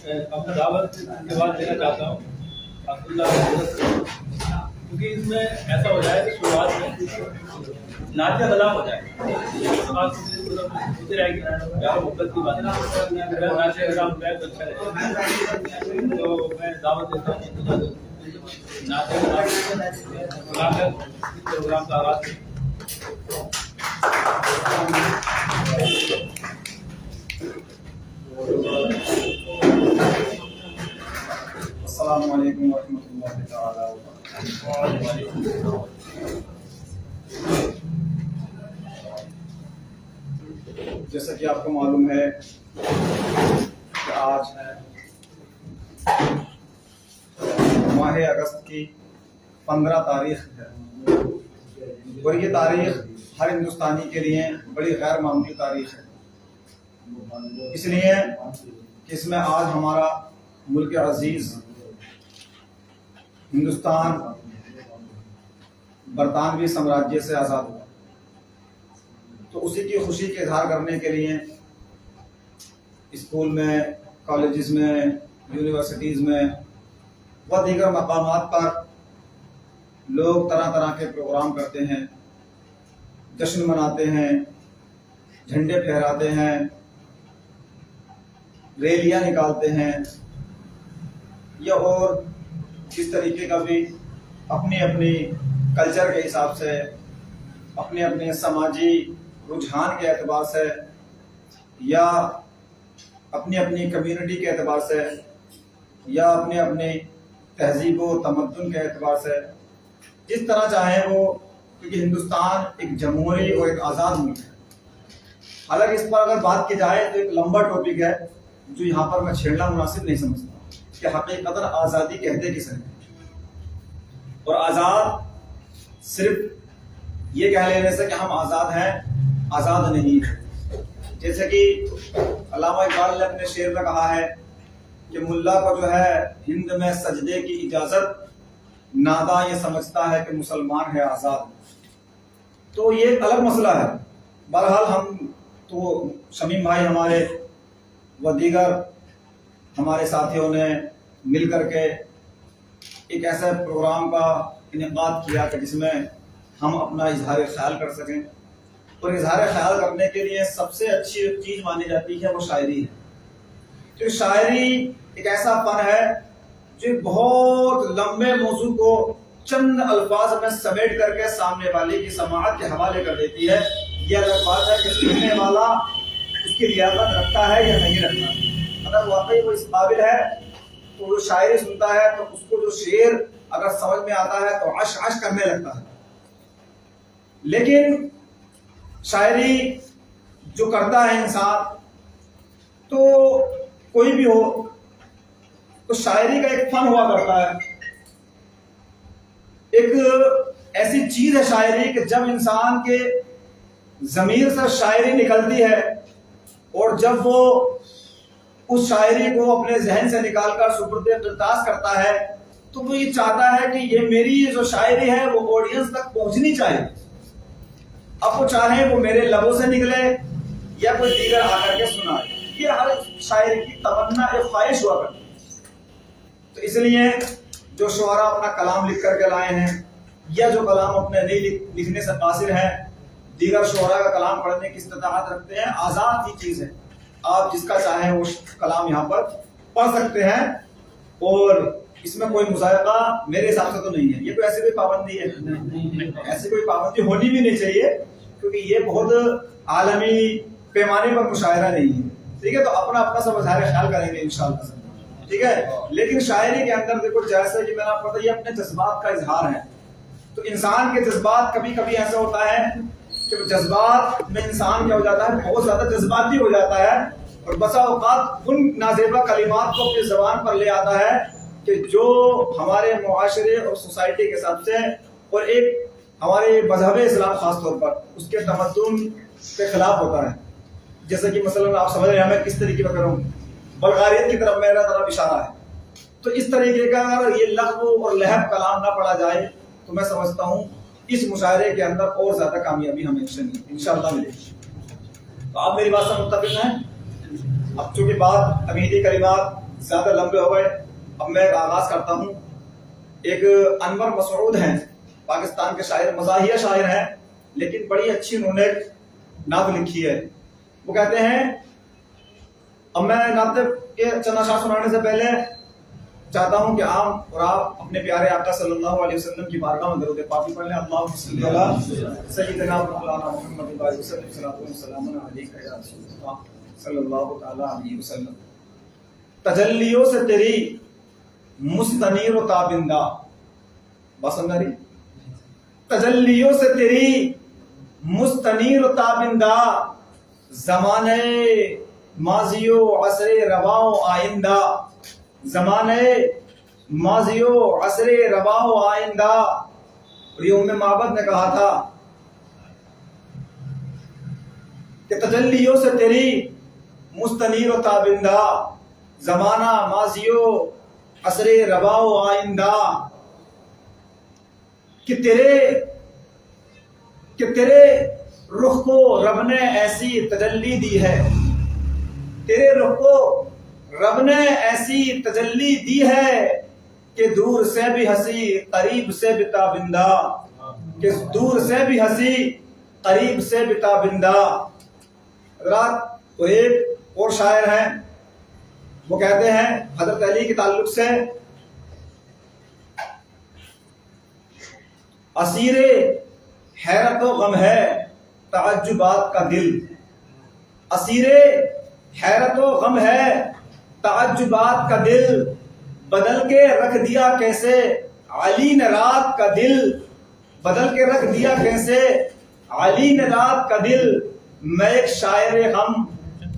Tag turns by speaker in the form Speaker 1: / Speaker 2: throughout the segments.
Speaker 1: अपना दावत के बाद देना चाहता हूँ क्योंकि इसमें ऐसा हो जाए कि शुरुआत में नाच का कलाम हो जाए होती रहेगी यार मुद्दत की बात नाच का कलाम है तो अच्छा रहेगा। तो मैं दावत देता हूँ नाच का प्रोग्राम का आगाज।
Speaker 2: अस्सलामु अलैकुम वरहमतुल्लाहि तआला वबरकातुहू। जैसा कि आपको मालूम है कि आज है माह अगस्त की 15 तारीख है और ये तारीख हर हिंदुस्तानी के लिए बड़ी गैर मामूली तारीख है, इसलिए कि इसमें आज हमारा मुल्क अजीज हिंदुस्तान बरतानवी साम्राज्य से आज़ाद हुआ। तो उसी की खुशी के इजहार करने के लिए स्कूल में, कॉलेजेस में, यूनिवर्सिटीज़ में व दीगर मकामात पर लोग तरह तरह के प्रोग्राम करते हैं, जश्न मनाते हैं, झंडे फहराते हैं, रैलियां निकालते हैं या और इस तरीके का भी अपनी अपनी कल्चर के हिसाब से, अपने अपने समाजी रुझान के एतबार से या अपनी अपनी कम्युनिटी के एतबार से या अपने अपने तहजीब व तमद्दुन के एतबार से जिस तरह चाहे वो, क्योंकि हिंदुस्तान एक जमहूरी और एक आज़ाद मुल्क है। हालांकि इस पर अगर बात की जाए तो एक लंबा टॉपिक है जो यहाँ पर मैं छेड़ना मुनासिब नहीं समझता कि हकीकतन आज़ादी कहते किसे हैं। और आज़ाद सिर्फ ये कह लेने से कि हम आज़ाद हैं, आज़ाद नहीं है। जैसे कि अल्लामा इकबाल ने अपने शेर में कहा है कि मुल्ला को जो है हिंद में सजदे की इजाज़त, नादा ये समझता है कि मुसलमान है आज़ाद। तो ये एक अलग मसला है। बहरहाल हम तो शमीम भाई हमारे व दीगर हमारे साथियों ने मिल करके एक ऐसे प्रोग्राम का इनेकाद किया कि जिसमें हम अपना इजहार ख्याल कर सकें। और इजहार ख्याल करने के लिए सबसे अच्छी चीज़ मानी जाती है वो शायरी है। तो शायरी एक ऐसा फन है जो बहुत लंबे मौजू को चंद अल्फाज में समेट करके सामने वाले की समाअत के हवाले कर देती है। यह अलग बात है कि सुनने वाला उसकी लियाकत रखता है या नहीं रखता। अगर वाकई वो इस काबिल है तो वो शायरी सुनता है तो उसको जो शेर अगर समझ में आता है तो अश अश करने लगता है। लेकिन शायरी जो करता है इंसान, तो कोई भी हो, तो शायरी का एक फन हुआ करता है। एक ऐसी चीज है शायरी कि जब इंसान के जमीर से शायरी निकलती है और जब वो उस शायरी को अपने जहन से निकालकर सुपुर्द इख्तितास करता है तो वो ये चाहता है कि ये मेरी जो शायरी है वो ऑडियंस तक पहुंचनी चाहिए। अब वो चाहे वो मेरे लबों से निकले या कोई दीगर आकर के सुनाए, ये हर शायरी की तमन्ना, एक ख्वाहिश हुआ करती है। तो इसलिए जो शुअरा अपना कलाम लिख करके लाए हैं या जो कलाम अपने नहीं लिखने से कासिर हैं, दीगर शुअरा का कलाम पढ़ने की इस्तिताअत रखते हैं, आज़ाद की चीज़ है। आप जिसका चाहें वो कलाम यहाँ पर पढ़ सकते हैं और इसमें कोई मुज़ायक़ा मेरे हिसाब से तो नहीं है। ये कोई ऐसी कोई पाबंदी है? ऐसी कोई पाबंदी होनी भी नहीं चाहिए, क्योंकि ये बहुत आलमी पैमाने पर मुशायरा नहीं है। ठीक है, तो अपना अपना सब इज़हार ख्याल करेंगे इंशाअल्लाह। ठीक है, लेकिन शायरी के अंदर देखो, जैसे कि मैंने आपको बताया, अपने जज्बात का इजहार है। तो इंसान के जज्बात कभी कभी ऐसा होता है कि जज्बात में इंसान क्या हो जाता है, बहुत ज्यादा जज्बाती हो जाता है और बसा औकात उन नाजेबा कलिमात को अपनी जबान पर ले आता है कि जो हमारे मुआशरे और सोसाइटी के हिसाब से और एक हमारे मजहब इस्लाम खास तौर पर उसके तमद्दुन के खिलाफ होता है। जैसे कि मसलन आप समझ रहे हैं मैं किस तरीके का करूँ, बल्गारियत की तरफ मेरा तरफ इशारा है। तो इस तरीके का अगर ये लग़्व और लहब कलाम ना पढ़ा जाए तो मैं समझता हूँ इस मुशायरे के अंदर और ज्यादा कामयाबी हमें इंशाअल्लाह मिलेगी। तो आप मेरी बात से मुत्तफ़िक़ हैं? अब चूंकि बात अमीदी कलिमात ज्यादा लंबे हो गए, अब मैं आगाज करता हूँ। एक अनवर मसऊद हैं, पाकिस्तान के शायर, मज़ाहिया शायर हैं, लेकिन बड़ी अच्छी उन्होंने नात लिखी है। वो कहते हैं, अब मैं नात के चंद अशआर सुनाने से पहले चाहता हूं कि आप और आप अपने प्यारे आका सल्लल्लाहु अलैहि वसल्लम की बारगाह में दरूद पाक पढ़ लें। अल्लाहुम्मा सल्ली अला सय्यिदिना मौलाना मुहम्मद व सल्लम अलैका या रसूलल्लाह सल्लल्लाहु तआला अलैहि वसल्लम। तजल्लियों से तेरी मुस्तनीर व ताबिंदा, बसंदरी, तजल्लियों से तेरी मुस्तनीर व ताबिंदा, ज़माने माजियो असरे रवाओ आइंदा, ज़माने माजियो असरे रवाओ आइंदा। और ये उम्मे माबद ने कहा था कि तजल्लियों से तेरी मुस्तनीर व ताबिंदा, ज़माना माजियो असरे रवाओ आइंदा। कि तेरे रुख को रब ने ऐसी तजल्ली दी है, तेरे रुख को रब ने ऐसी तजल्ली दी है कि दूर से भी हंसी करीब से भी ताबिंदा, कि दूर से भी हंसी करीब से भी ताबिंदा। हज़रात, तो एक और शायर हैं, वो कहते हैं हजरत अली के ताल्लुक से, असीरे हैरत व गम है ताज्जुबात का दिल, असीरे हैरत व गम है ताज्जुबात का दिल, बदल के रख दिया कैसे अली ने रात का दिल, बदल के रख दिया कैसे अली ने रात का दिल। मैं एक शायर गम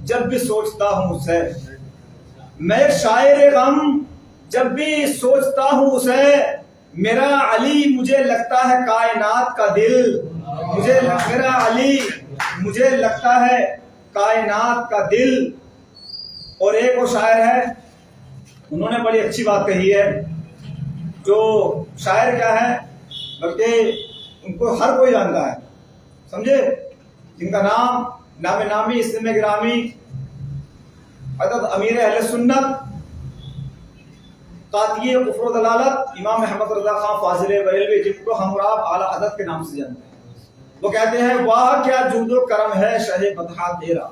Speaker 2: जब भी सोचता हूँ उसे, मैं एक शायर गम जब भी सोचता हूँ उसे, मेरा अली मुझे लगता है कायनात का दिल, मेरा अली मुझे लगता है कायनात का दिल। और एक और शायर है, उन्होंने बड़ी अच्छी बात कही है। जो शायर क्या है, बल्कि उनको हर कोई जानता है, समझे, जिनका नाम नामे नामी इस्म गिरामी हज़रत अमीर अहले सुन्नत कातिये कुफ्र दलालत इमाम अहमद रज़ा खां फाजिल बरेलवी, जिनको हम और आप आला हज़रत के नाम से जानते हैं। वो कहते हैं, वाह क्या जूदो करम है शहे बतहा तेरा,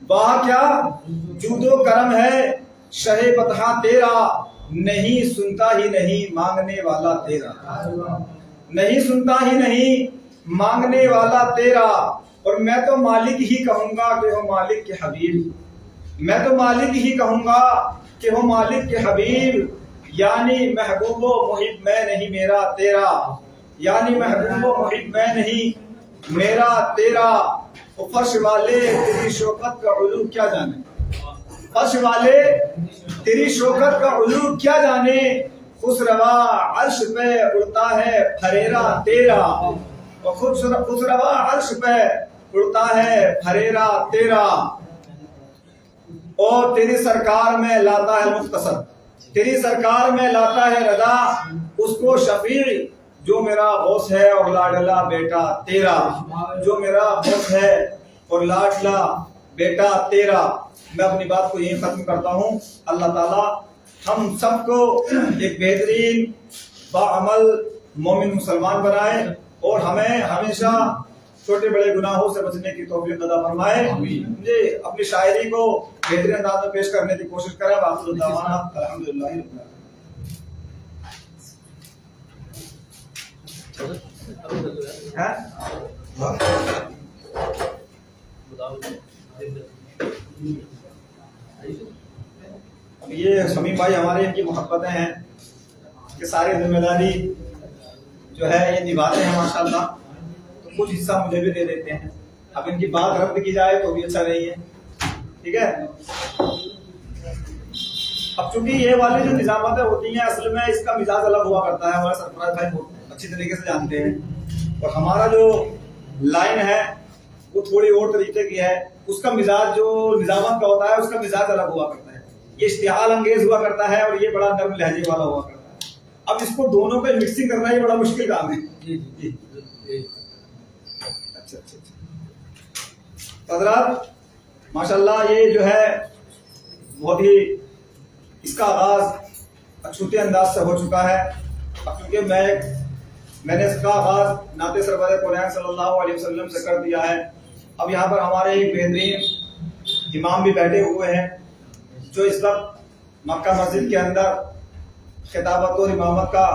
Speaker 2: वाह क्या जूदो करम है शहे बतहा तेरा, नहीं सुनता ही नहीं मांगने वाला तेरा, नहीं सुनता ही नहीं मांगने वाला तेरा। और मैं तो मालिक ही कहूंगा कि हो मालिक के हबीब, मैं तो मालिक ही कहूंगा कि हो मालिक के हबीब, यानी महबूबो मुहिब मैं नहीं मेरा तेरा, यानी महबूबो मुहिब मैं नहीं मेरा तेरा। वो फर्श वाले तेरी शौकत का उलू क्या जाने, फर्श वाले तेरी शौकत का उलू क्या जाने, खुसरवा अर्श पे उड़ता है फरेरा तेरा, और खुसरवा अर्श पे उड़ता है फरेरा तेरा। और तेरी सरकार में लाता है मुख्तसर, तेरी सरकार में लाता है रजा, उसको शफी जो मेरा गौस है और लाडला बेटा तेरा, जो मेरा गौस है और लाडला बेटा तेरा। मैं अपनी बात को यही खत्म करता हूँ। अल्लाह ताला हम सबको एक बेहतरीन बाअमल मोमिन मुसलमान बनाए और हमें हमेशा छोटे बड़े गुनाहों से बचने की तौफीक अता फरमाए। मुझे अपनी शायरी को बेहतरीन अंदाज में पेश करने की कोशिश करें। अल्हम्दुलिल्लाह। ये समीम भाई हमारे, इनकी मोहब्बतें हैं कि सारी जिम्मेदारी जो है ये निभाते हैं माशाल्लाह, तो कुछ हिस्सा मुझे भी दे देते हैं। अब इनकी बात रद्द की जाए तो भी अच्छा नहीं है, ठीक है। अब चूंकि ये वाली जो निजामतें होती हैं असल में इसका मिजाज अलग हुआ करता है, हमारे सरफराज भाई बहुत अच्छी तरीके से जानते हैं, और हमारा जो लाइन है वो थोड़ी और तरीके की है, उसका मिजाज जो निजामत का होता है उसका मिजाज अलग हुआ करता है, ये इश्तिहाल अंगेज हुआ करता है और ये बड़ा नर्म लहजे वाला हुआ करता है। अब इसको दोनों पे मिक्सिंग करना ही बड़ा मुश्किल काम है। अच्छा अच्छा अच्छा हज़रात, माशाल्लाह ये जो है बहुत ही इसका आगाज अछूते अंदाज से हो चुका है। अब क्योंकि मैंने इसका आगाज नाते सरवर कुरान सल्लल्लाहु अलैहि वसल्लम से कर दिया है, अब यहाँ पर हमारे एक बेहतरीन इमाम भी बैठे हुए हैं जो इस वक्त मक्का मस्जिद के अंदर खिताबत और इमामत का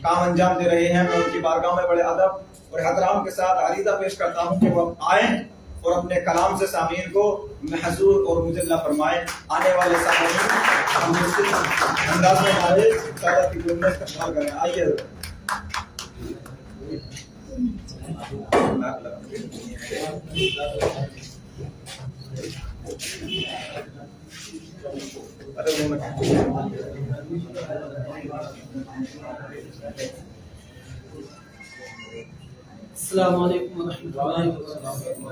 Speaker 2: काम अंजाम दे रहे हैं। मैं उनकी बारगाह में बड़े अदब और एहतराम के साथ अरीज़ा पेश करता हूँ कि वो आए और अपने कलाम से सामीन को महसूर और मुजल्ला फरमाए। आने वाले सामीन हम अंदाज में हमारे सादा की दुनिया का इस्तेमाल करें। आइए
Speaker 3: अस्सलामु अलैकुम वरहमतुल्लाहि वबरकातुहू।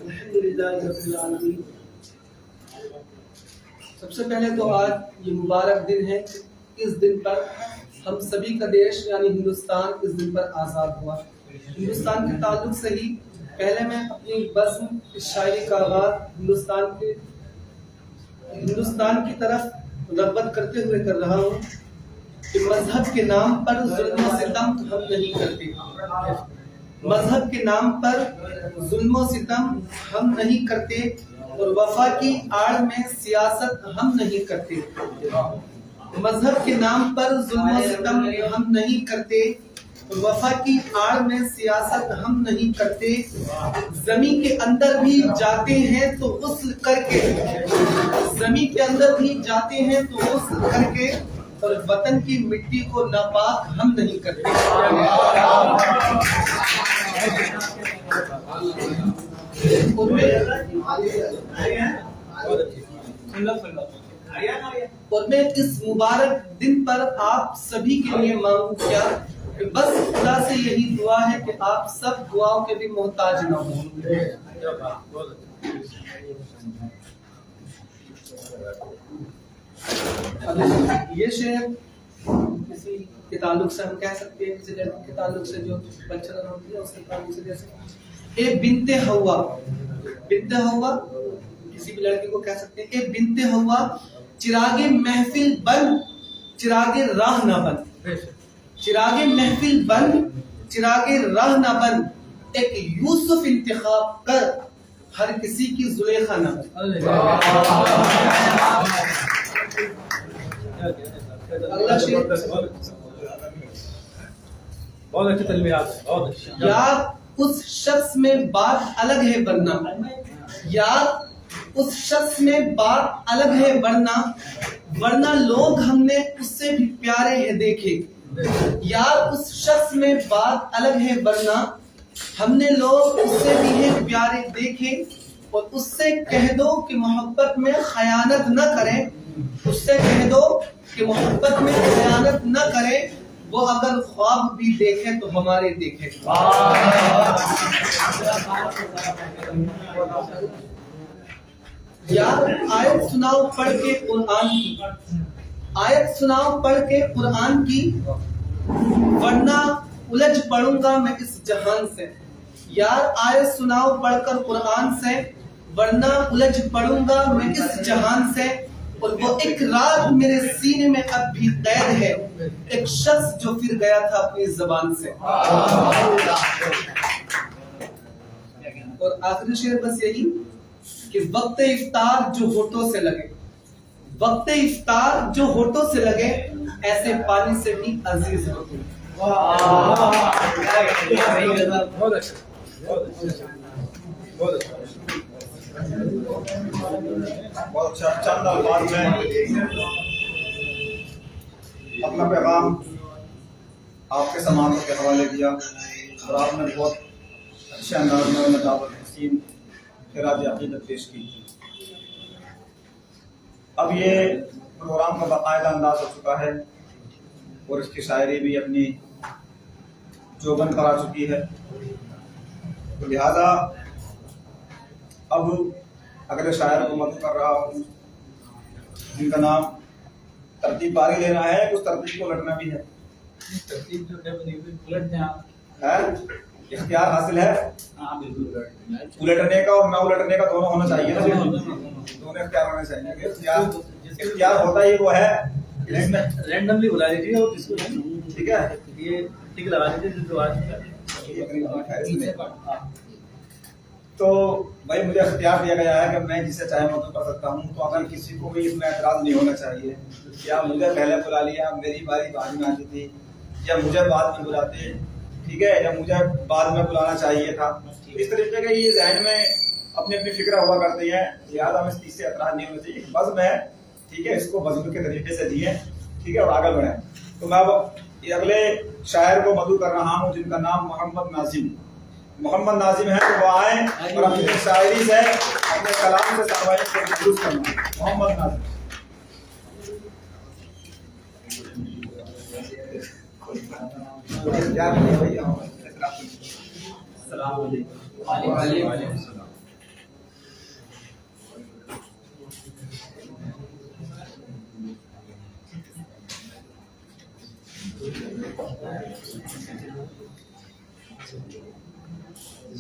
Speaker 3: अल्हम्दुलिल्लाहि रब्बिल आलमीन। सबसे पहले तो आज ये मुबारक दिन है। इस दिन पर हम सभी का देश यानी हिंदुस्तान इस दिन पर आज़ाद हुआ। हिंदुस्तान के ताल्लुक से ही पहले मैं अपनी बज़्म इस शायरी का आगाज़ हिंदुस्तान की तरफ रग़बत करते हुए कर रहा हूँ कि मजहब के नाम पर जुल्म और सितम हम नहीं करते। मजहब के नाम पर जुल्म और सितम हम नहीं करते और वफा की आड़ में सियासत हम नहीं करते। मजहब के नाम पर जुल्म और सितम हम नहीं करते और वफा की आड़ में सियासत हम नहीं करते। जमीन के अंदर भी जाते हैं तो गुस्ल करके, जमीन के अंदर भी जाते हैं तो गुस्ल करके और वतन की मिट्टी को नापाक हम नहीं करते। और मैं इस मुबारक दिन पर आप सभी के लिए मांगू क्या कि बस खुदा से यही दुआ है कि आप सब दुआओं के भी मोहताज न हो। ये शेर किसी के ताल्लुक से हम कह सकते हैं, किसी लड़की के ताल्लुक से जो बच्चा होती है उसके ताल्लुक से, जैसे ए बिनते हवा, बिनते हवा किसी भी लड़की को कह सकते हैं। ए बिनते हवा चिरागे महफिल बन, चिरागे राह ना बन, चिरागे महफिल बन, चिरागे राह ना बन, एक यूसुफ इंतखाब कर, हर किसी की जुलेखा ना बन।
Speaker 1: बहुत अच्छे तलमीरात है, बहुत अच्छे।
Speaker 3: यार उस शख्स में बात अलग है वरना, यार उस शख्स में बात अलग है वरना, वरना लोग हमने उससे भी प्यारे हैं देखे। यार उस शख्स में बात अलग है वरना, हमने लोग उससे भी है प्यारे देखे। और उससे कह दो कि मोहब्बत में खयानत न करें, उससे कह दो कि मोहब्बत में खयानत न करें, वो अगर ख्वाब भी देखे तो हमारे देखे। यार आयत सुनाओ पढ़ के कुरान की, आयत सुनाओ पढ़ के कुरान की, वरना उलझ पड़ूंगा मैं इस जहान से। यार आयत सुनाओ पढ़कर कुरान से, वरना उलझ पड़ूंगा मैं इस जहान से। और वो एक रात मेरे सीने में अब भी कैद है, एक शख्स जो फिर गया था अपनी ज़बान से। और आखिरी शेर बस यही कि वक्त इफ्तार जो होठों से लगे, वक्त इफ्तार जो होठों से लगे, ऐसे पानी से भी अजीज हो तुम।
Speaker 1: बहुत अच्छा, बहुत अच्छा।
Speaker 2: बहुत अच्छा। चंद अल्फाज में अपना पैगाम आपके समातों के हवाले किया और आपने बहुत अच्छे अंदाज में मुताबिक हसीन खिराज अक़ीदत पेश की। अब ये प्रोग्राम का बाकायदा अंदाज हो चुका है और इसकी शायरी भी अपनी जोबन पर आ चुकी है, तो लिहाजा अब अगले शायर को मदद कर रहा हूँ जिनका नाम तरतीब बारी लेना है, कुछ तरतीब को लड़ना भी है।
Speaker 1: तरतीब जो है उलट जाए
Speaker 2: है इख्तियार हासिल है
Speaker 1: हाँ बिल्कुल
Speaker 2: उलटने का और ना उलटने का, दोनों होना चाहिए ना, दोनों इख्तियार होने चाहिए। इख्तियार होता ही वो है इसमें,
Speaker 1: रैंडमली बुला लीजिए और जिसको
Speaker 2: ठीक है।
Speaker 1: ये टिक लगा लीजिए जिसको आज
Speaker 2: तो भाई मुझे इख्तियार दिया गया है कि मैं जिसे चाहे मदद कर सकता हूँ, तो अगर किसी को भी इसमें एतराज नहीं होना चाहिए। या मुझे पहले बुला लिया, मेरी बारी बाद में आती थी, या मुझे बाद में बुलाते, ठीक है, या मुझे बाद में बुलाना चाहिए था। इस तरीके के ये जहन में अपनी अपनी फिक्र हुआ करती है, लिहाजा में इससे एतराज नहीं होना चाहिए। बस मैं, ठीक है, इसको बज़्म के तरीके से दिए, ठीक है, और आगे बढ़े। तो मैं अब ये अगले शायर को मदू कर रहा हूँ जिनका नाम मोहम्मद नाजिम है। तो वो आए और अपनी शायरी से, अपने कलाम से सामाजिक को इंट्रोड्यूस करना। मोहम्मद नाजिम। क्या भैया
Speaker 1: अस्सलाम वालेकुम।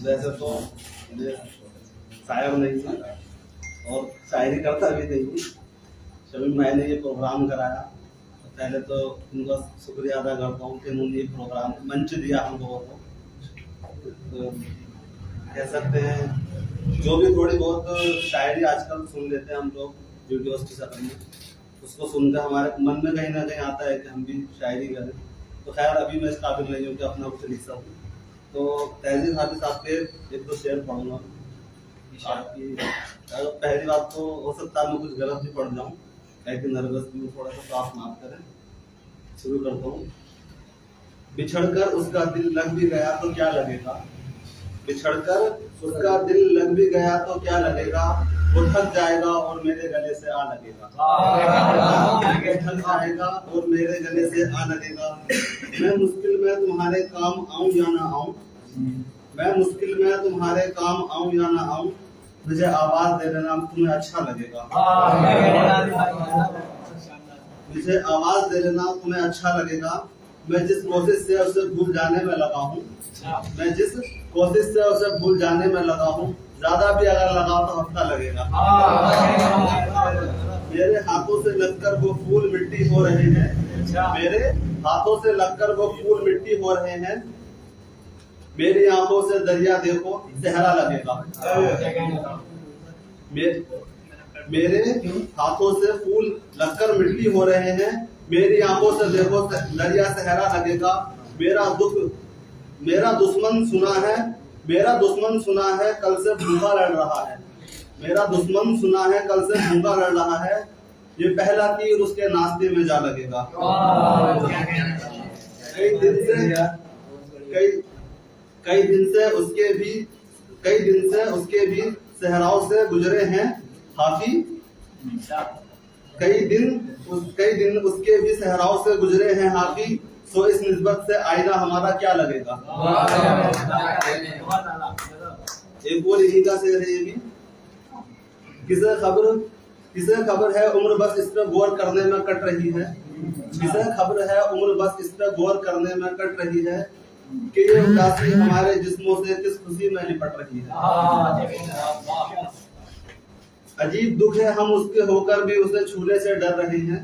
Speaker 4: वैसे तो मैं शायर नहीं हूँ और शायरी करता भी नहीं हूँ। जब मैंने ये प्रोग्राम कराया तो पहले तो उनका शुक्रिया अदा करता हूँ कि उन्होंने ये प्रोग्राम मंच दिया हम लोगों को। तो कह सकते हैं जो भी थोड़ी बहुत शायरी आजकल सुन लेते हैं हम लोग वीडियोस की शक्ल में, उसको सुनकर हमारे मन में कहीं ना कहीं आता है कि हम भी शायरी करें। तो खैर अभी मैं इस काबिल नहीं हूँ कि अपना कुछ लिख सकूँ। तो तहजीब हाफिज साहब के एक दो शेर पढ़ूंगा। पहली बात तो हो सकता है मैं कुछ गलत भी पढ़ जाऊँ, लेकिन नर्वस भी हूँ थोड़ा सा, तो आप माफ करें। शुरू करता हूँ। बिछड़कर उसका दिल लग भी गया तो क्या लगेगा, बिछड़कर उसका दिल लग भी गया तो क्या लगेगा, वो थक जाएगा और मेरे गले से आ लगेगा, थक जाएगा और मेरे गले से आ लगेगा। मैं मुश्किल में तुम्हारे काम आऊं या ना आऊं, मैं मुश्किल में तुम्हारे काम आऊं या ना आऊं, मुझे आवाज दे देना तुम्हें अच्छा लगेगा, मुझे आवाज दे देना तुम्हें अच्छा लगेगा। मैं जिस कोशिश से उसे भूल जाने में लगा हूँ, मैं जिस कोशिश से उसे भूल जाने में लगा हूँ, ज्यादा भी अगर लगा तो हफ्ता लगेगा। मेरे हाथों से लगकर वो फूल मिट्टी हो रहे हैं, मेरे हाथों से लगकर वो फूल मिट्टी हो रहे हैं, मेरी आंखों से दरिया देखो सहरा लगेगा, मेरे हाथों से फूल लगकर मिट्टी हो रहे हैं, मेरी आंखों से देखो दरिया सहरा लगेगा। मेरा दुश्मन सुना है, मेरा दुश्मन सुना है कल से भूखा लड़ रहा है, मेरा दुश्मन सुना है कल से भूखा लड़ रहा है, ये पहला तीर उसके नाश्ते में जा लगेगा। कई दिन से उसके भी सहराओं से गुजरे हैं हाफी, कई दिन उसके भी सहराओं से गुजरे हैं हाफी, सो इस निस्बत से आईना हमारा क्या लगेगा। एक और यही का शेर है ये भी। किसे खबर है उम्र बस इस पर गौर करने में कट रही है, किसे खबर है उम्र बस इस पर गौर करने में कट रही है, कि ये उदासी हमारे जिस्मों से किस खुशी में लिपट रही है। अजीब दुख है हम उसके होकर भी उसे छूने से डर रहे हैं,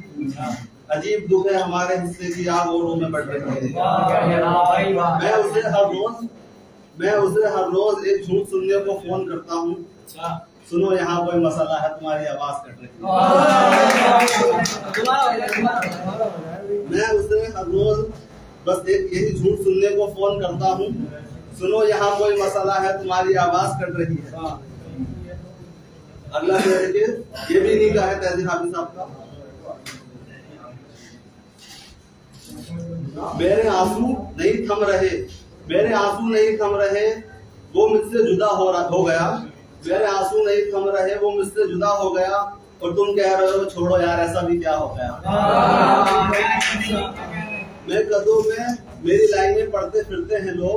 Speaker 4: अजीब दुख है हमारे हिस्से की आग औरों में बढ़ रही है। मैं उसे हर रोज एक झूठ सुनने को फोन करता हूँ, सुनो यहाँ कोई मसला है तुम्हारी आवाज कट रही है। मैं उसे हर रोज बस एक यही झूठ सुनने को फोन करता हूँ, सुनो यहाँ कोई मसला है तुम्हारी आवाज कट रही है। अगला देखिए, ये भी नहीं कहा है तहजीब हाफिज साहब का। मेरे आंसू नहीं थम रहे, मेरे आंसू नहीं थम रहे, वो मुझसे जुदा हो गया, मेरे आंसू नहीं थम रहे, वो मुझसे जुदा हो गया, और तुम कह रहे हो छोड़ो यार ऐसा भी क्या हो गया। मैं कदों में मेरी लाइनें पढ़ते फिरते हैं लोग,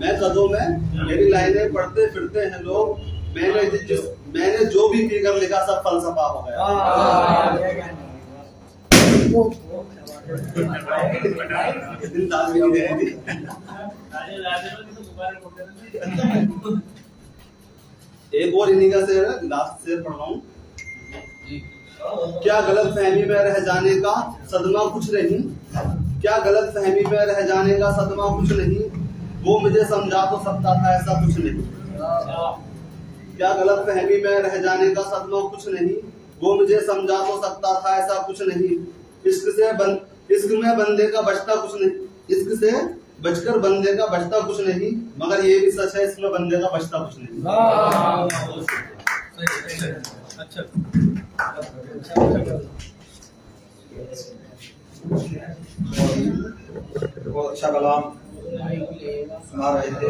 Speaker 4: मैं कदों में मेरी लाइनें पढ़ते फिरते हैं लोग, मैंने जो भी फिगर लिखा सब फलसफा हो गया। दिन ताज़गी दे दी। एक और इन्हीं का शेर है, लास्ट शेर पढ़ रहा हूँ। क्या गलत फहमी में रह जाने का सदमा कुछ नहीं, क्या गलत फहमी में रह जाने का सदमा कुछ नहीं, वो मुझे समझा तो सकता था ऐसा कुछ नहीं। क्या गलत फहमी में रह जाने का सदमा कुछ नहीं, वो मुझे समझा तो सकता था ऐसा कुछ नहीं। इश्क में बंदे का बचता कुछ नहीं, इश्क से बचकर बंदे का बचता कुछ नहीं, मगर ये भी सच है इसमें बंदे का बचता कुछ नहीं।
Speaker 1: अच्छा
Speaker 2: बहुत अच्छा कलाम सुना रहे थे।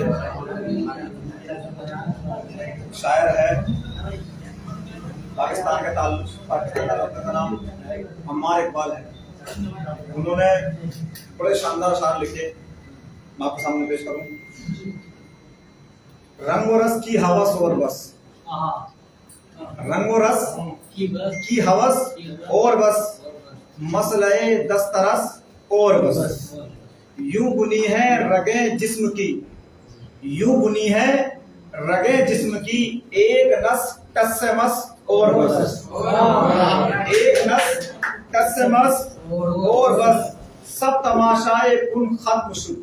Speaker 2: शायर है पाकिस्तान का नाम अम्मार इकबाल है। उन्होंने बड़े शानदार शायर लिखे, मैं आपके सामने पेश करूं। रंग और रस की हवस और बस, रंग और रस की हवस और बस, मसले दस्तरस और बस, यूं बुनी है रगे जिस्म की, यूं बुनी है रगे जिस्म की, एक नस टस से मस और बस, एक नस टस से मस और बस, सब तमाशाए कुन खत्म शुद,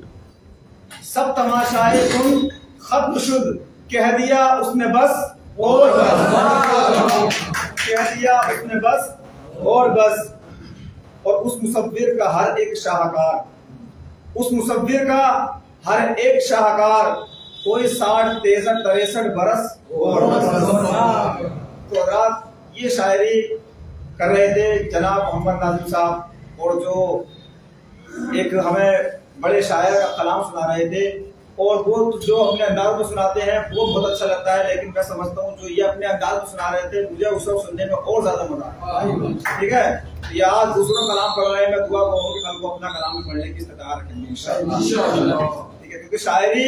Speaker 2: सब तमाशाए कुन खत्म शुद, कह दिया उसने बस और बस, कह दिया उसने बस और बस। और उस मुसव्विर का हर एक शाहकार, उस मुसव्विर का हर एक शाहकार, कोई 60 63 63 बरस और बस। तो रात ये शायरी कर रहे थे जनाब मोहम्मद नाजिम साहब, और जो एक हमें बड़े शायर का कलाम सुना रहे थे, और वो जो अपने अंदाज में सुनाते हैं वो बहुत अच्छा लगता है, लेकिन मैं समझता हूँ जो ये अपने अंदाज में सुना रहे थे मुझे उस वक्त सुनने में और ज्यादा मजा आया। ठीक है, ये आज दूसरों कलाम पढ़ रहे हैं, मैं दुआ करूँ कि कल को अपना कलाम भी पढ़ने की इस्तेदार रखेंगे इंशाअल्लाह। ठीक है, क्योंकि शायरी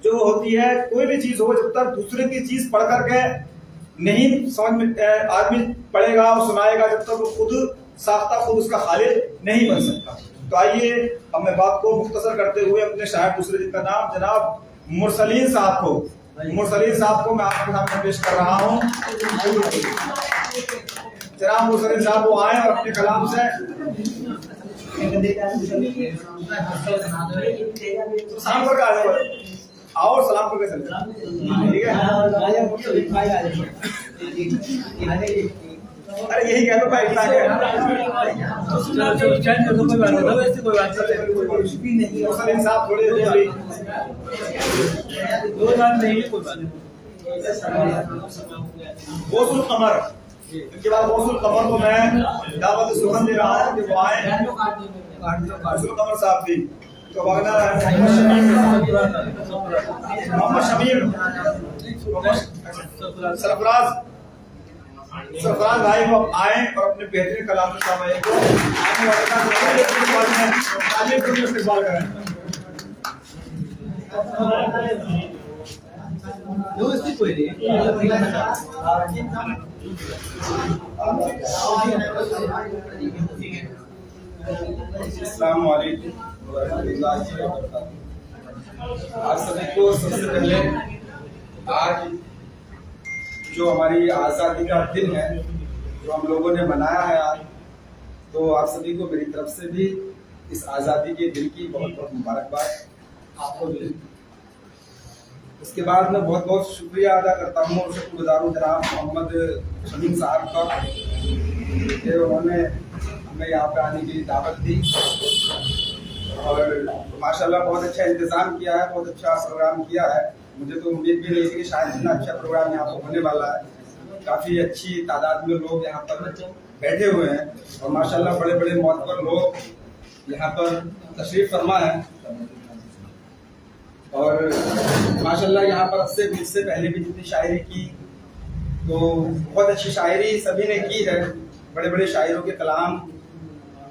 Speaker 2: जो होती है, कोई भी चीज हो, जब तक दूसरे की चीज पढ़ करके नहीं समझ में आदमी पढ़ेगा और सुनाएगा, जब तक वो खुद साख्ता खुद उसका खालिद नहीं बन सकता। तो आइए हम बात को मुख्तसर करते हुए अपने शायर दूसरे जिनका नाम जनाब मुरसलीन साहब को, मुरसलीन साहब को मैं आपके सामने पेश कर रहा हूँ। जनाब मुरसलीन साहब वो आए और अपने कलाम से सलाम करके आ जाओ, आओ सलाम करके चले। ठीक है, अरे यही कह दो भाई,
Speaker 1: कोई
Speaker 2: साहब थोड़े गौसुल कमर, इसके बाद गौसुल कमर को मैं दावत सुखन दे रहा हूँ कि वो आए। गौसुल कमर साहब भी तो मोहम्मद शमीर, सरफराज भाई वो आए और अपने बेहतरीन कलाम को आने वाले का इस्तेमाल करें। अस्सलाम वालेकुम वरहमतुल्लाहि वबरकातुहू। आप सभी को सबसे पहले आज जो हमारी आज़ादी का दिन है, जो हम लोगों ने मनाया है आज, तो आप सभी को मेरी तरफ से भी इस आज़ादी के दिन की बहुत बहुत मुबारकबाद आपको भी। उसके बाद मैं बहुत बहुत शुक्रिया अदा करता हूँ और शुक्रगुजार हूँ जनाब मोहम्मद शमीम साहब का कि उन्होंने हमें यहाँ पे आने की दावत दी और माशाल्लाह बहुत अच्छा इंतज़ाम किया है, बहुत अच्छा प्रोग्राम किया है। मुझे तो उम्मीद भी नहीं थी कि शायद इतना अच्छा प्रोग्राम यहाँ पर होने वाला है। काफ़ी अच्छी तादाद में लोग यहाँ पर बैठे हुए हैं और माशाल्लाह बड़े बड़े मोहतर लोग यहाँ पर तशरीफ फरमा है और माशाल्लाह यहाँ पर इससे पहले भी जितनी शायरी की तो बहुत अच्छी शायरी सभी ने की है। बड़े बड़े शायरों के कलाम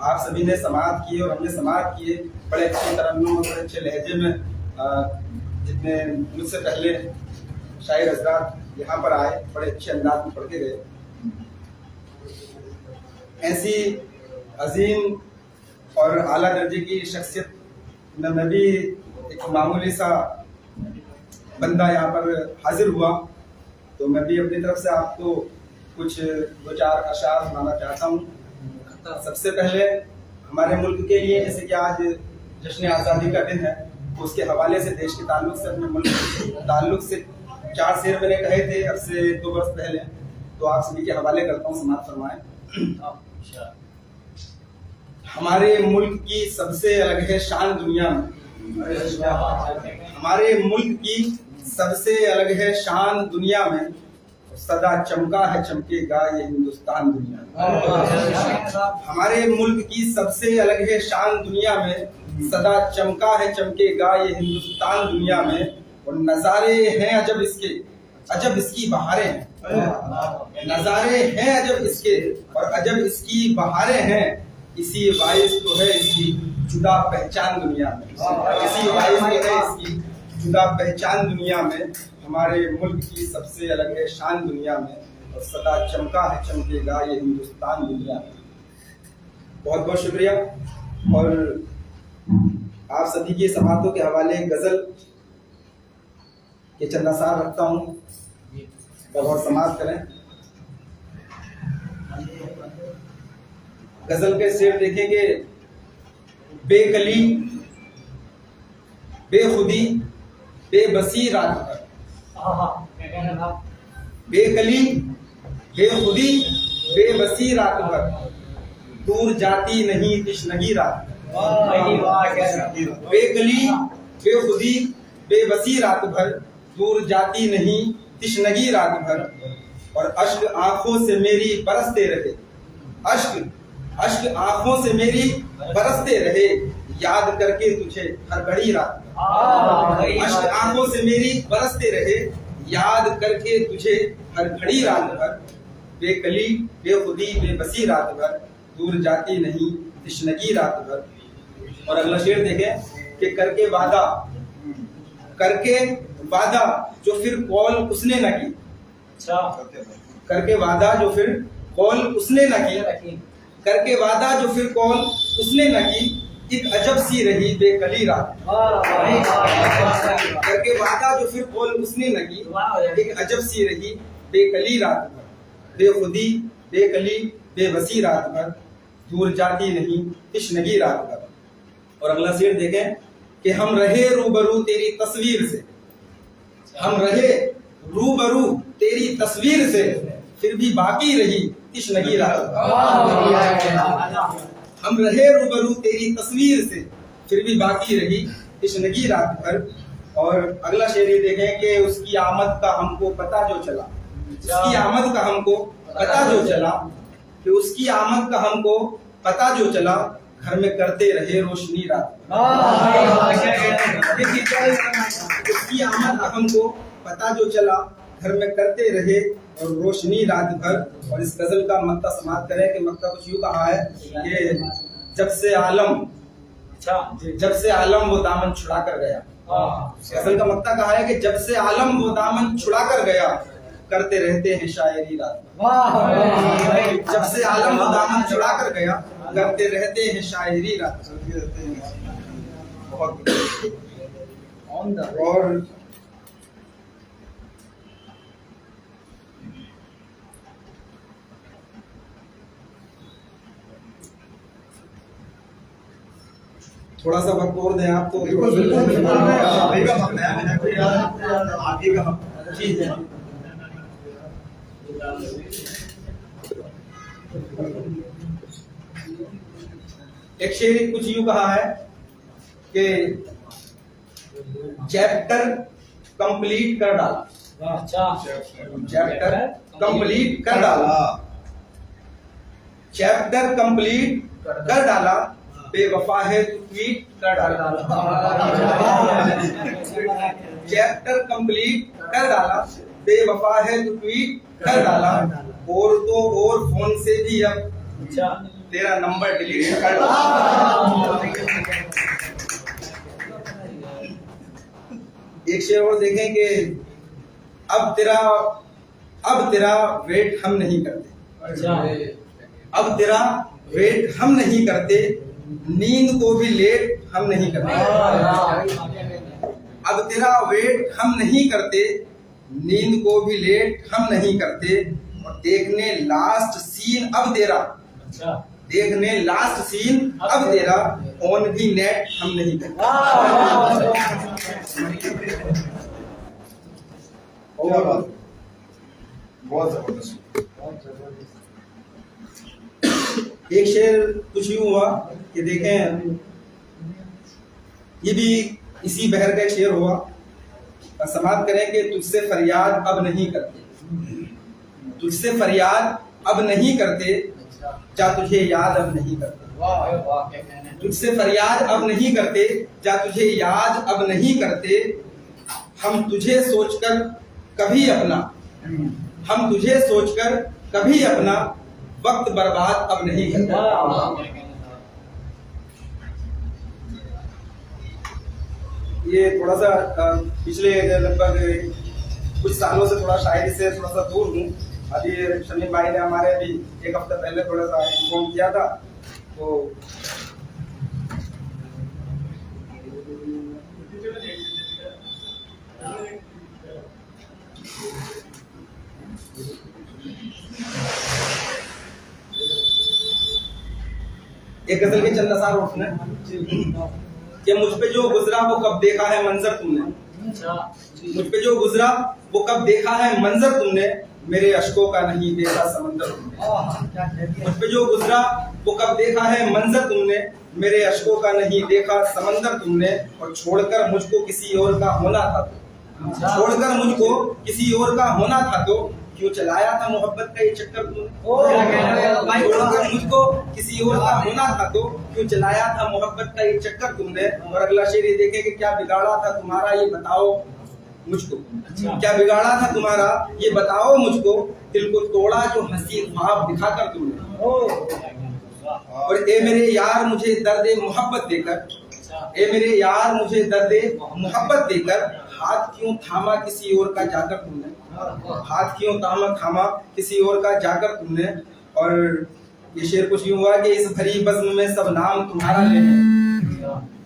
Speaker 2: आप सभी ने समाअत किए और हमने समाअत किए बड़े अच्छे तरन्नुम और बड़े अच्छे लहजे में। जितने मुझसे पहले शायर हजरात यहाँ पर आए बड़े अच्छे अंदाज में पढ़ के गए। ऐसी अजीम और आला दर्जे की शख्सियत में मैं भी एक मामूली सा बंदा यहाँ पर हाजिर हुआ, तो मैं भी अपनी तरफ से आपको कुछ 2-4 अशार सुनाना चाहता हूँ। सबसे पहले हमारे मुल्क के लिए, जैसे कि आज जश्न आज़ादी का दिन है, उसके हवाले से, देश के ताल्लुक से, अपने मुल्क के ताल्लुक से 4 शेर मैंने कहे थे अब से 2 वर्ष पहले, तो आप सभी के हवाले करता हूँ, समाप्त फरमाएं। हमारे मुल्क की सबसे अलग है शान दुनिया में, हमारे मुल्क की सबसे अलग है शान दुनिया में, सदा चमका है चमकेगा ये हिंदुस्तान दुनिया में। हमारे मुल्क की सबसे अलग है शान दुनिया में, सदा चमका है चमकेगा ये हिंदुस्तान दुनिया में। और नजारे हैं अजब इसके, अजब इसकी बहारें हैं, नजारे हैं अजब इसके और अजब इसकी बहारें हैं। इसी वाइस तो है इसकी जुदा पहचान दुनिया में, इसी वाइस तो है इसकी जुदा पहचान दुनिया में। हमारे मुल्क की सबसे अलग है शान दुनिया में और सदा चमका है चमकेगा ये हिंदुस्तान दुनिया में। बहुत बहुत शुक्रिया। और आप सभी की समातों के हवाले गजल के चंद आसार रखता हूँ, और समाप्त करें। गजल के शेर देखेंगे, बेकली बेखुदी बेबसी रात भर, बेकली बेखुदी बेबसी रात भर, दूर जाती नहीं तिश्नगी रात भर। बेकली बेखुदी बेबसी रात भर, दूर जाती नहीं तिश्नगी रात भर। और अश्क आंखों से मेरी बरसते रहे, अश्क आंखों से मेरी बरसते रहे, याद करके तुझे हर घड़ी रात भर। अश्क आंखों से मेरी बरसते रहे, याद करके तुझे हर घड़ी रात भर। बेकली बेखुदी बेबसी रात भर, दूर जाती नहीं तिश्नगी रात भर। और अगला शेर देखें कि करके वादा जो फिर कॉल उसने न की, करके वादा जो फिर कॉल उसने न की, करके वादा जो फिर कॉल उसने न की, एक अजब सी रही बेकली रात। करके वादा जो फिर कॉल उसने न की, एक अजब सी रही बेकली रात भर। बेखुदी बेकली बेबसी रात भर, दूर जाती नहीं तिश्नगी रात भर। और अगला शेर देखें कि हम रहे रूबरू तेरी तस्वीर से, हम रहे रूबरू तेरी तस्वीर से, फिर भी बाकी रही तिश्नगी रात भर। हम रहे रूबरू तेरी तस्वीर से, फिर भी बाकी रही तिश्नगी रात भर। और अगला शेर ये देखें कि उसकी आमद का हमको पता जो चला, उसकी आमद का हमको पता जो चला, कि उसकी आमद का हमको पता जो चला, घर में करते रहे रोशनी रात भर। उसकी आमद का हमको पता जो चला, घर में करते रहे और रोशनी रात भर। और इस गजल का मक्ता समाप्त करें कि मक्ता कुछ यूं कहा है कि जब से आलम वो दामन छुड़ा कर गया। गजल का मक्ता कहा है कि जब से आलम वो दामन छुड़ा कर गया, करते रहते हैं शायरी रात भर। जब से आलम वो दामन छुड़ा कर गया, करते रहते हैं शायरी रात भर। और थोड़ा सा वक्त और दें आप तो। एक शेर कुछ यूं कहा है कि चैप्टर कंप्लीट कर डाला, चैप्टर कंप्लीट कर डाला, चैप्टर कंप्लीट कर डाला, बेवफा है तो ट्वीट कर डाला। चैप्टर कंप्लीट कर डाला, बेवफा है तो ट्वीट कर डाला, और तो और फोन से भी अब तेरा नंबर डिलीट कर डाला। एक शेर और देखें कि अब तेरा वेट हम नहीं करते, अब तेरा वेट हम नहीं करते, नींद को भी लेट हम नहीं करते।
Speaker 5: अब तेरा वेट हम नहीं करते, नींद को भी लेट हम नहीं करते, और देखने लास्ट सीन अब तेरा,
Speaker 1: अच्छा
Speaker 5: देखने लास्ट सीन अब तेरा, ऑन भी नेट हम नहीं करते।
Speaker 2: और बहुत जबरदस्त।
Speaker 5: एक शेर कुछ यूं हुआ कि देखें, ये भी इसी बहर का एक शेर हुआ। समाप्त करें कि तुझसे फरियाद अब नहीं करते, तुझसे फरियाद अब नहीं करते, जा तुझे याद अब नहीं करते। तुझसे फरियाद अब नहीं करते, जा तुझे याद अब नहीं करते, हम तुझे सोचकर कभी अपना, हम तुझे सोचकर कभी अपना वक्त बर्बाद अब नहीं करते। ये थोड़ा सा पिछले लगभग कुछ सालों से थोड़ा शायरी से थोड़ा सा दूर हूँ। अभी शमीम भाई ने हमारे भी एक हफ्ता पहले थोड़ा सा इन्फॉर्म किया था, तो एक गजल के चंद असार उठने कि मुझ पे जो गुजरा वो कब देखा है मंजर तुमने, मुझ पे जो गुजरा वो कब देखा है मंजर तुमने, मेरे अश्कों का नहीं देखा समंदर तुमने। मुझ पे जो गुजरा वो कब देखा है मंजर तुमने, मेरे अश्कों का नहीं देखा समंदर तुमने, और छोड़कर मुझको किसी और का होना था तो, छोड़कर मुझको किसी और का होना था तो, क्यों चलाया था मोहब्बत का ये चक्कर तुमने। छोड़कर मुझको किसी और का होना था तो, क्यों चलाया था मोहब्बत का ये चक्कर तुमने। और अगला शेर ये देखे कि क्या बिगाड़ा था तुम्हारा ये बताओ मुझको, क्या बिगाड़ा था तुम्हारा ये बताओ मुझको, दिल को तोड़ा जो हंसी ख्वाब दिखाकर तुमने। और ए मेरे यार मुझे दर्द मोहब्बत देकर, ए मेरे यार मुझे दर्द मोहब्बत देकर, हाथ क्यों थामा किसी और का जाकर तुमने, हाथ क्यों थामा किसी और का जाकर तुमने। और ये शेर कुछ यूं हुआ कि इस भरी बज़्म में सब नाम तुम्हारा ले हैं,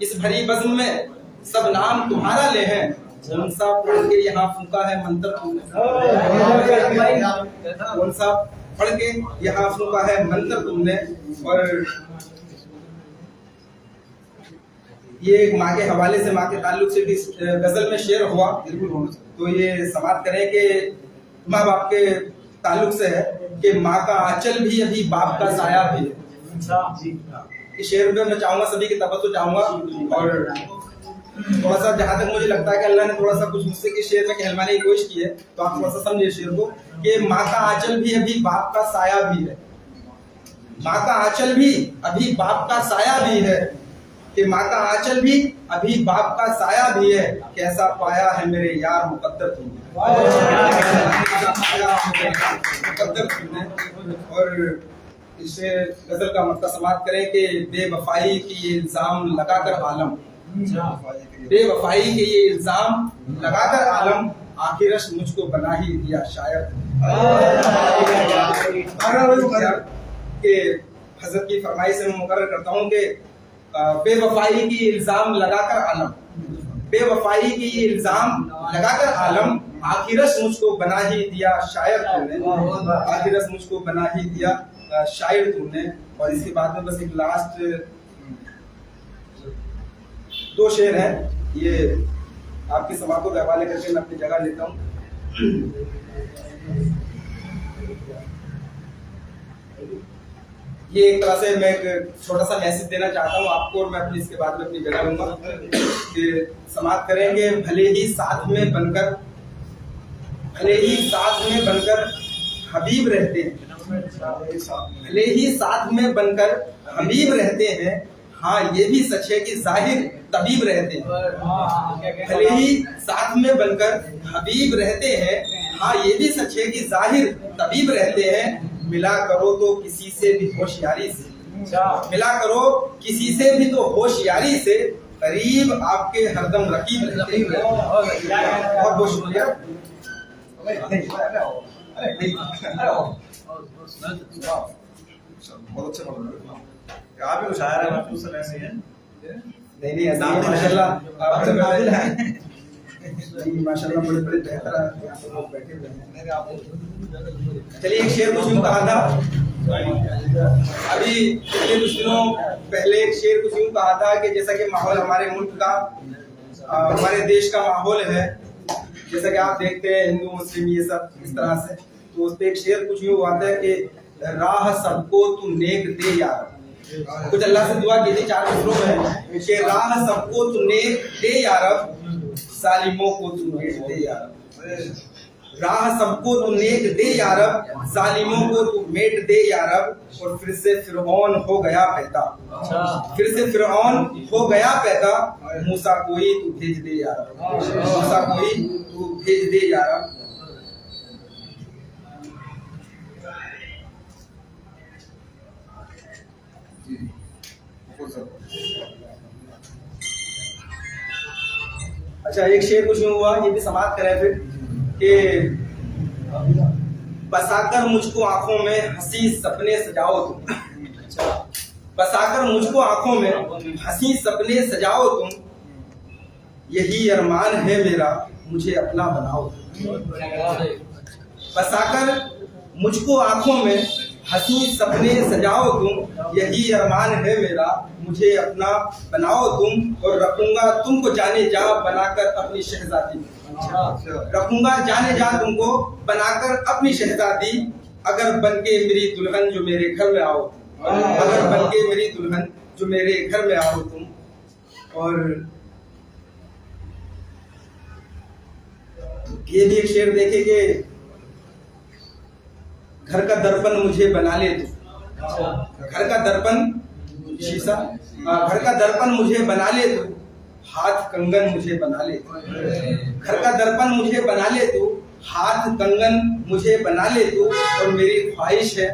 Speaker 5: इस भरी बज़्म में सब नाम तुम्हारा ले हैं, कौन सा पढ़ के यहाँ फूंका है मंत्र तुमने, कौन सा पढ़ के यहाँ फूंका है मंत्र तुमने। और ये माँ के हवाले से, माँ के ताल्लुक से भी गजल में शेर हुआ, तो ये समाप्त करें कि माँ बाप के ताल्लुक से है कि माँ का आंचल भी अभी बाप का साया भी है। इस शेर में मैं चाहूंगा सभी की तवज्जो चाहूंगा, और थोड़ा सा जहां तक मुझे लगता है कि अल्लाह ने थोड़ा सा कुछ मुझसे के शेर में कहलवाने की कोशिश की है, तो आप थोड़ा सा समझिए शेर को कि माँ का आंचल भी अभी बाप का साया भी है, माँ का आंचल भी अभी बाप का साया भी है, कि माँ का आंचल भी अभी बाप का साया भी है, कैसा पाया है मेरे यार मुकद्दर तुमने, मुकद्दर तुमने। और इसे गजल का मतलब समाप्त करें कि बेवफाई की ये इल्जाम लगाकर आलम, बेवफाई के ये इल्जाम लगाकर आलम, आखिरश मुझको बना ही दिया शायर। कि हजरत की फरमाइश से मैं मुकर्रर करता हूँ कि बेवफाई की इल्जाम लगाकर आलम, बेवफाई की ये इल्जाम लगाकर आलम, आखिरश मुझको बना ही दिया शायर तुमने, आखिरश मुझको बना ही दिया शायर तुमने। और इसके बाद में बस एक लास्ट दो शेर है, ये आपकी समाप्त के हवाले करके मैं अपनी जगह लेता हूँ। ये एक तरह से मैं एक छोटा सा मैसेज देना चाहता हूँ आपको, और मैं अपनी इसके बाद में अपनी जगह लूंगा कि समाप्त करेंगे, भले ही साथ में बनकर, भले ही साथ में बनकर हबीब रहते हैं, भले ही साथ में बनकर हबीब रहते हैं, हाँ ये भी सच है कि जाहिर तबीब रहते हैं। भले ही साथ में बनकर हबीब रहते हैं, हाँ ये भी सच है कि जाहिर तबीब रहते हैं। मिला करो तो किसी से भी होशियारी से, मिला करो किसी से भी तो होशियारी से, करीब आपके हरदम रकीब रहते हैं। बहुत बहुत शुक्रिया।
Speaker 2: बहुत अच्छा आप ही शायर है, ऐसे ही है।
Speaker 5: नहीं माशाल्लाह
Speaker 2: नहीं, माशाल्लाह बड़े बड़े बेहतर यहाँ पे लोग बैठे हुए हैं। चलिए एक शेर कुछ यूं कहा था अभी पिछले कुछ दिनों पहले, एक शेर कुछ यूं कहा था कि जैसा कि माहौल हमारे मुल्क का हमारे देश का माहौल है, जैसा कि आप देखते हैं हिंदू मुस्लिम ये सब इस तरह से, तो उस पे एक शेर कुछ यूं आता है कि राह सबको तू नेक दे यार। कुछ अल्लाह से दुआ की थी 4 मिसरों में कि राह सबको तू नेक दे यारब, सालिमों को तू भेज दे यारब। राह सबको तू नेक दे यारब, जालिमों को तू मेट दे यारब। और फिर से फिरौन हो गया पैदा, फिर से फिरौन हो गया पैदा, मूसा कोई तू भेज दे यारब, मूसा कोई तू भेज दे यारब। अच्छा एक शेर कुछ यूं हुआ, ये भी समाप्त करें फिर कि बसाकर मुझको आंखों में हंसी सपने सजाओ तुम, बसाकर मुझको आंखों में हंसी सपने सजाओ तुम, यही अरमान है मेरा मुझे अपना बनाओ तुम। बसाकर मुझको आंखों में हंसी सपने सजाओ तुम, यही अरमान है मेरा मुझे अपना बनाओ तुम। और रखूंगा तुमको जाने जा बनाकर अपनी शहजादी, रखूंगा जाने जा तुमको बनाकर अपनी शहजादी, अगर बनके मेरी दुल्हन जो मेरे घर में आओ, अगर बनके मेरी दुल्हन जो मेरे घर में आओ तुम। और ये भी एक शेर देखे कि घर का दर्पण मुझे बना ले तू, घर का दर्पण शीशा, घर का दर्पन मुझे बना ले तू, हाथ कंगन मुझे बना ले तू, घर का दर्पण मुझे बना ले तू, हाथ कंगन मुझे बना ले तू। और मेरी ख्वाहिश है,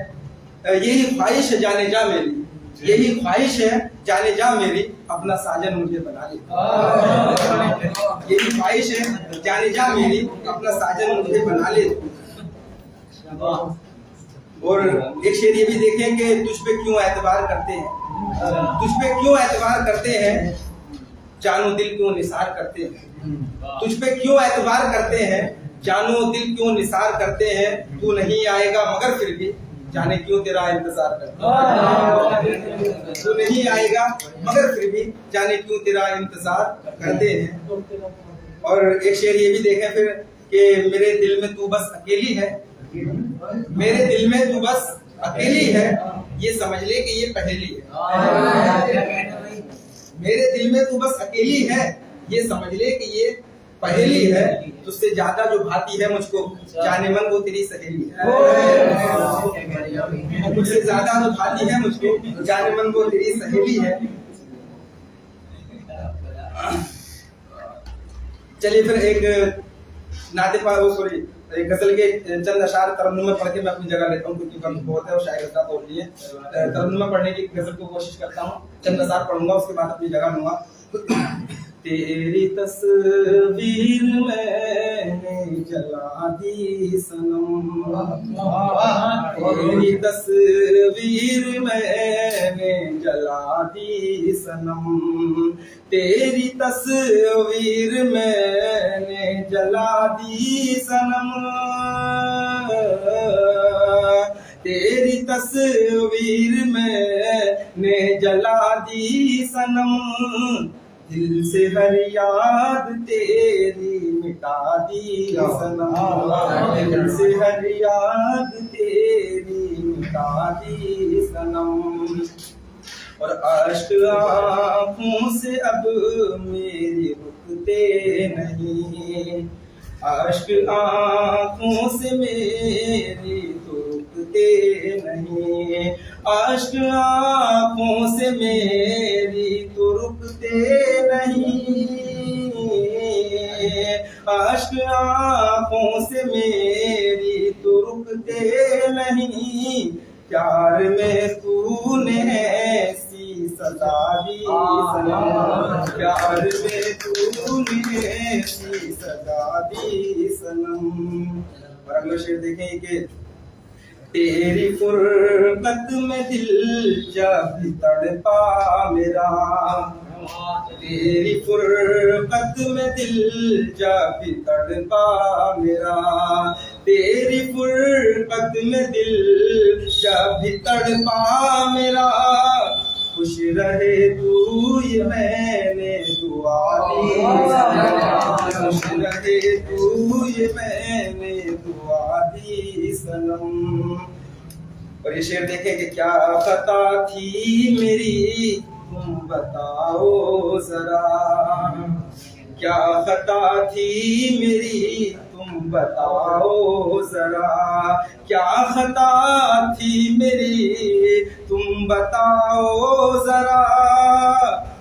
Speaker 2: यही ख्वाहिश है जाने जा मेरी, यही ख्वाहिश है जाने जा मेरी, अपना साजन मुझे बना ले, यही ख्वाहिश है जाने जा मेरी, अपना साजन मुझे बना ले तू। और एक शेर ये भी देखें कि तुझ पे क्यों एतबार करते हैं, तुझ पे क्यों एतबार करते हैं, जानो दिल क्यों निसार करते हैं, तुझ पे क्यों एतबार करते हैं, जानो दिल क्यों निसार करते हैं। तू नहीं आएगा मगर फिर भी जाने क्यों तेरा इंतजार करते हैं, तू नहीं आएगा मगर फिर भी जाने क्यों तेरा इंतजार करते हैं। और एक शेर ये भी देखें फिर कि मेरे दिल में तू बस अकेली है, मेरे दिल में तू बस अकेली है, ये समझ ले कि ये पहेली है। मेरे दिल में तू बस अकेली है, ये समझ ले कि ये पहेली है। तुझसे ज्यादा जो भाती है मुझको जाने मन वो तेरी सहेली है, मुझसे ज्यादा जो भाती है मुझको जाने मन वो तेरी सहेली है। चलिए फिर एक नाते सॉरी एक गजल के चंद अशार तरन्नुम में पढ़ के मैं अपनी जगह लेता हूँ, क्योंकि वक्त बहुत है और शायद का तोड़ लिए तरन्नुम में पढ़ने की गजल को कोशिश करता हूँ। चंद अशार पढ़ूंगा, उसके बाद अपनी जगह लूंगा। तेरी तस्वीर मैंने जला दी सनम, तेरी तस्वीर मैंने जला दी सनम, तेरी तस्वीर मैंने जला दी सनम, तेरी तस्वीर मैंने जला दी सनम, दिल से हर याद तेरी मिटा दी सनम, दिल से हर याद तेरी मिटा दी सनम। और अश्क आँखों से अब मेरी रुकते नहीं, अश्क आँखों से मेरी तो रुकते नहीं, अश्क आँखों से मेरी तो रुकते नहीं, अश्क आँखों से मेरी तो रुकते नहीं। प्यार में तूने ऐसी सजा दी सनम, प्यार में तूने ऐसी सजा दी सनम। और अगला शेर देखें कि तेरी फुरकत में दिल जब तड़पा मेरा,
Speaker 5: तेरी फुरकत में दिल जा भी तड़पा मेरा, तेरी फुरकत में दिल जा भी तड़पा मेरा, खुश रहे तू ये मैंने दुआ दी, खुश रहे तू ये मैंने दुआ दी सनम। और ये शेर देखें कि क्या खता थी मेरी तुम बताओ जरा, क्या खता थी मेरी तुम बताओ जरा, क्या खता थी मेरी तुम बताओ जरा,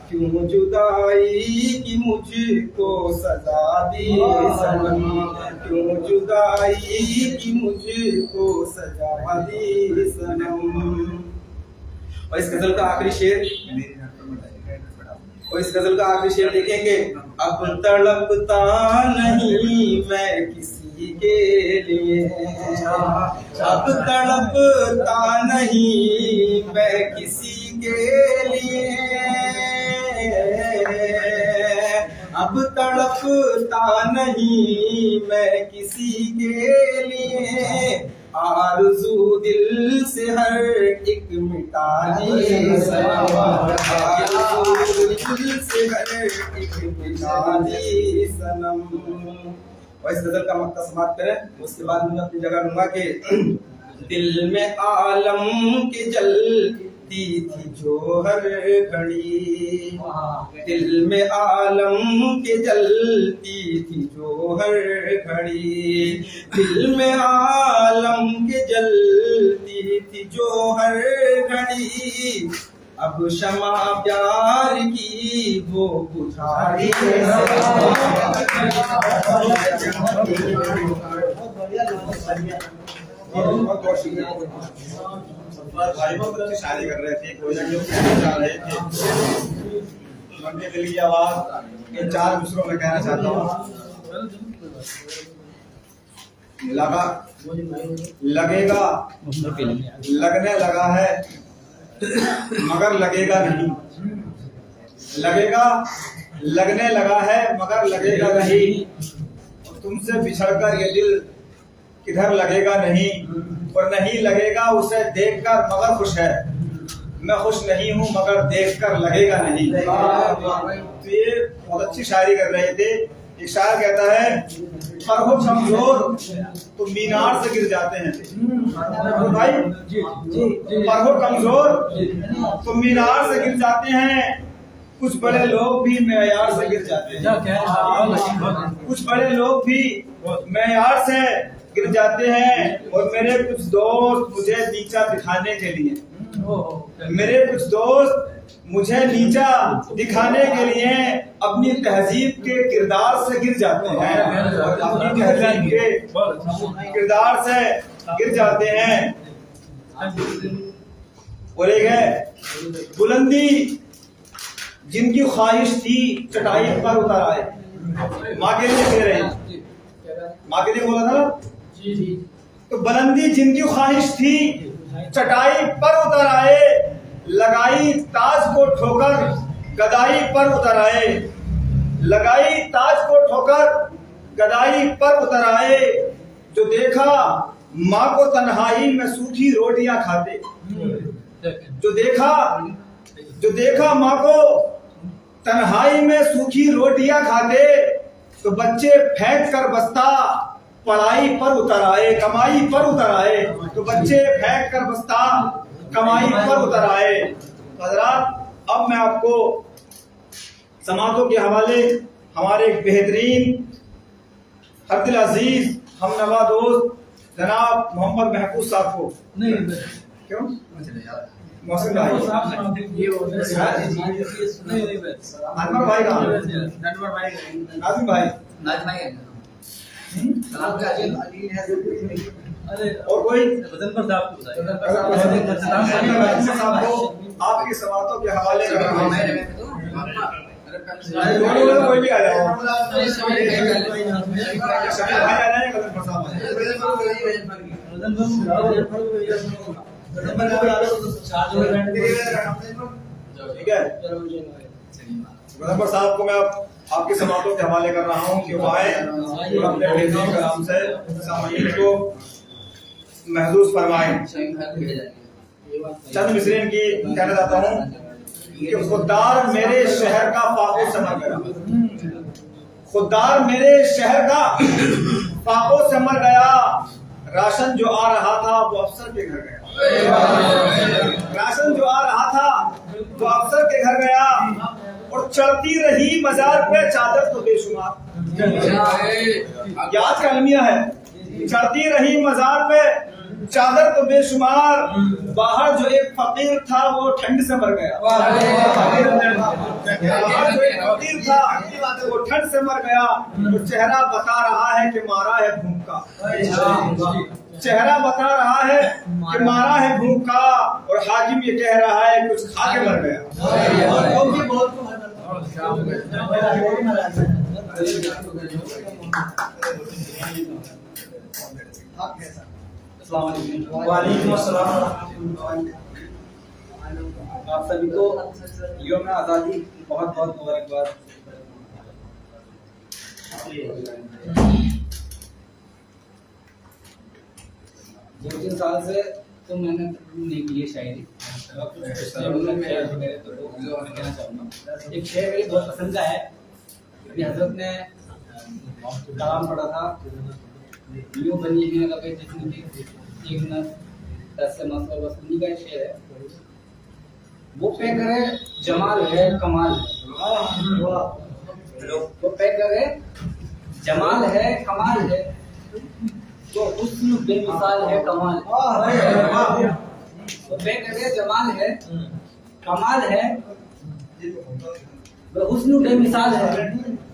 Speaker 5: क्यों जुदाई की मुझको सजा दी सनम, क्यों जुदाई की मुझको सजा दी सनम। और इस गजल का आखिरी शेर, और इस गजल का आखिरी शेर देखेंगे, अब तड़पता नहीं मैं किसी के लिए, अब तड़पता नहीं मैं किसी के लिए, अब तड़पता नहीं मैं किसी के लिए, आरज़ू दिल से हर एक मिटा दी सनम, आरज़ू दिल से हर एक मिटा दी सनम। और इस गजल का मक्ता समाप्त करें, उसके बाद मैं अपनी जगह लूंगा कि दिल में आलम के जलती थी जो हर घड़ी, दिल में आलम के जलती थी जो हर घड़ी, दिल में आलम के जलती थी जो हर घड़ी, अब शमा प्यार की वो बुझा दी
Speaker 2: भाई बहुत अच्छी शायरी कर रहे थे, कोई ना कोई जा रहे थे। अपने दिल की आवाज इन 4 मिसरों में कहना चाहता हूँ। लगा लगेगा लगने लगा है मगर लगेगा नहीं, लगेगा लगने लगा है मगर लगेगा नहीं, तुमसे बिछड़कर ये दिल किधर लगेगा नहीं, और नहीं लगेगा उसे देखकर मगर खुश है, मैं खुश नहीं हूँ मगर देखकर लगेगा नहीं। तो ये बहुत अच्छी शायरी कर रहे थे। एक शायर कहता है, पर हो कमजोर तो मीनार से गिर जाते हैं, तो भाई पर हो कमजोर तो मीनार से गिर जाते हैं, कुछ बड़े लोग भी मेयार से गिर जाते हैं, कुछ बड़े लोग भी मेयार से गिर जाते हैं, और मेरे कुछ दोस्त मुझे नीचा दिखाने के लिए, मेरे कुछ दोस्त मुझे नीचा दिखाने के लिए अपनी तहजीब के किरदार से गिर जाते हैं, अपनी तहजीब के किरदार से गिर जाते हैं। और एक है, बुलंदी जिनकी ख्वाहिश थी चटाई पर उतर आए, माँ के लिए कह रहे हैं, माँ के लिए बोला था। तो बुलंदी जिनकी ख्वाहिश थी चटाई पर उतर आए, लगाई ताज को ठोकर गदाई पर उतर आए, लगाई ताज को ठोकर गदाई पर उतर आए, जो देखा माँ को तन्हाई में सूखी रोटियां खाते, जो देखा माँ को तन्हाई में सूखी रोटियां खाते, तो बच्चे फेंक कर बस्ता पढ़ाई पर उतर आए, कमाई पर उतर आए, तो बच्चे फेंक कर बस्ता कमाई पर उतर आए। हजरात, अब मैं आपको समातों के हवाले हमारे एक बेहतरीन हरदिल अजीज हम नवा दोस्त जनाब मोहम्मद महफूज साहब को, क्यों मोहसिन भाई, अनवर भाई का, नाजिम भाई, और कोई आपकी समातों के हवाले कोई भी आ जाए, ठीक है। गजनफर साहब को मैं आपकी समातों के हवाले कर रहा हूँ कि वो आए और अपने बेहतरीन कलाम से सामईन को महसूस फरमाएं। चंद मिसरीन की कहना चाहता हूँ कि खुदार मेरे शहर का फाको समर गया, खुदार मेरे शहर का फाको समर गया, राशन जो आ रहा था वो अफसर के घर गया, राशन जो आ रहा था वो अफसर के घर गया, और चढ़ती रही मजार पे चादर तो बेशुमार। याद का अलमिया है, चढ़ती रही मजार पे चादर तो बेशुमार, बाहर जो एक फकीर था वो ठंड से मर गया, बाहर जो एक फकीर था वो ठंड से मर गया। तो चेहरा बता रहा है कि मारा है भूखा, चेहरा बता रहा है कि मारा है भूखा, और हाकिम ये कह रहा है कुछ खा के मर गया।
Speaker 5: वालेकुम अस्सलाम। आप सभी को यौम आज़ादी बहुत बहुत मुबारकबाद।
Speaker 6: 2-3 साल से तो मैंने नहीं की है शायरी, कहना चाहूँगा। एक शेर मेरी बहुत पसंद का है, अभी हजरत ने कलाम पढ़ा था, यूं बनी है लगे जिसमें एक न ऐसे मसला बस उन्हीं का शेर है। वो पे करे जमाल है कमाल है, वो पे करे जमाल है कमाल है, जो हुस्न बेमिसाल है कमाल है। वो पे करे जमाल है कमाल है, वो हुस्न बेमिसाल है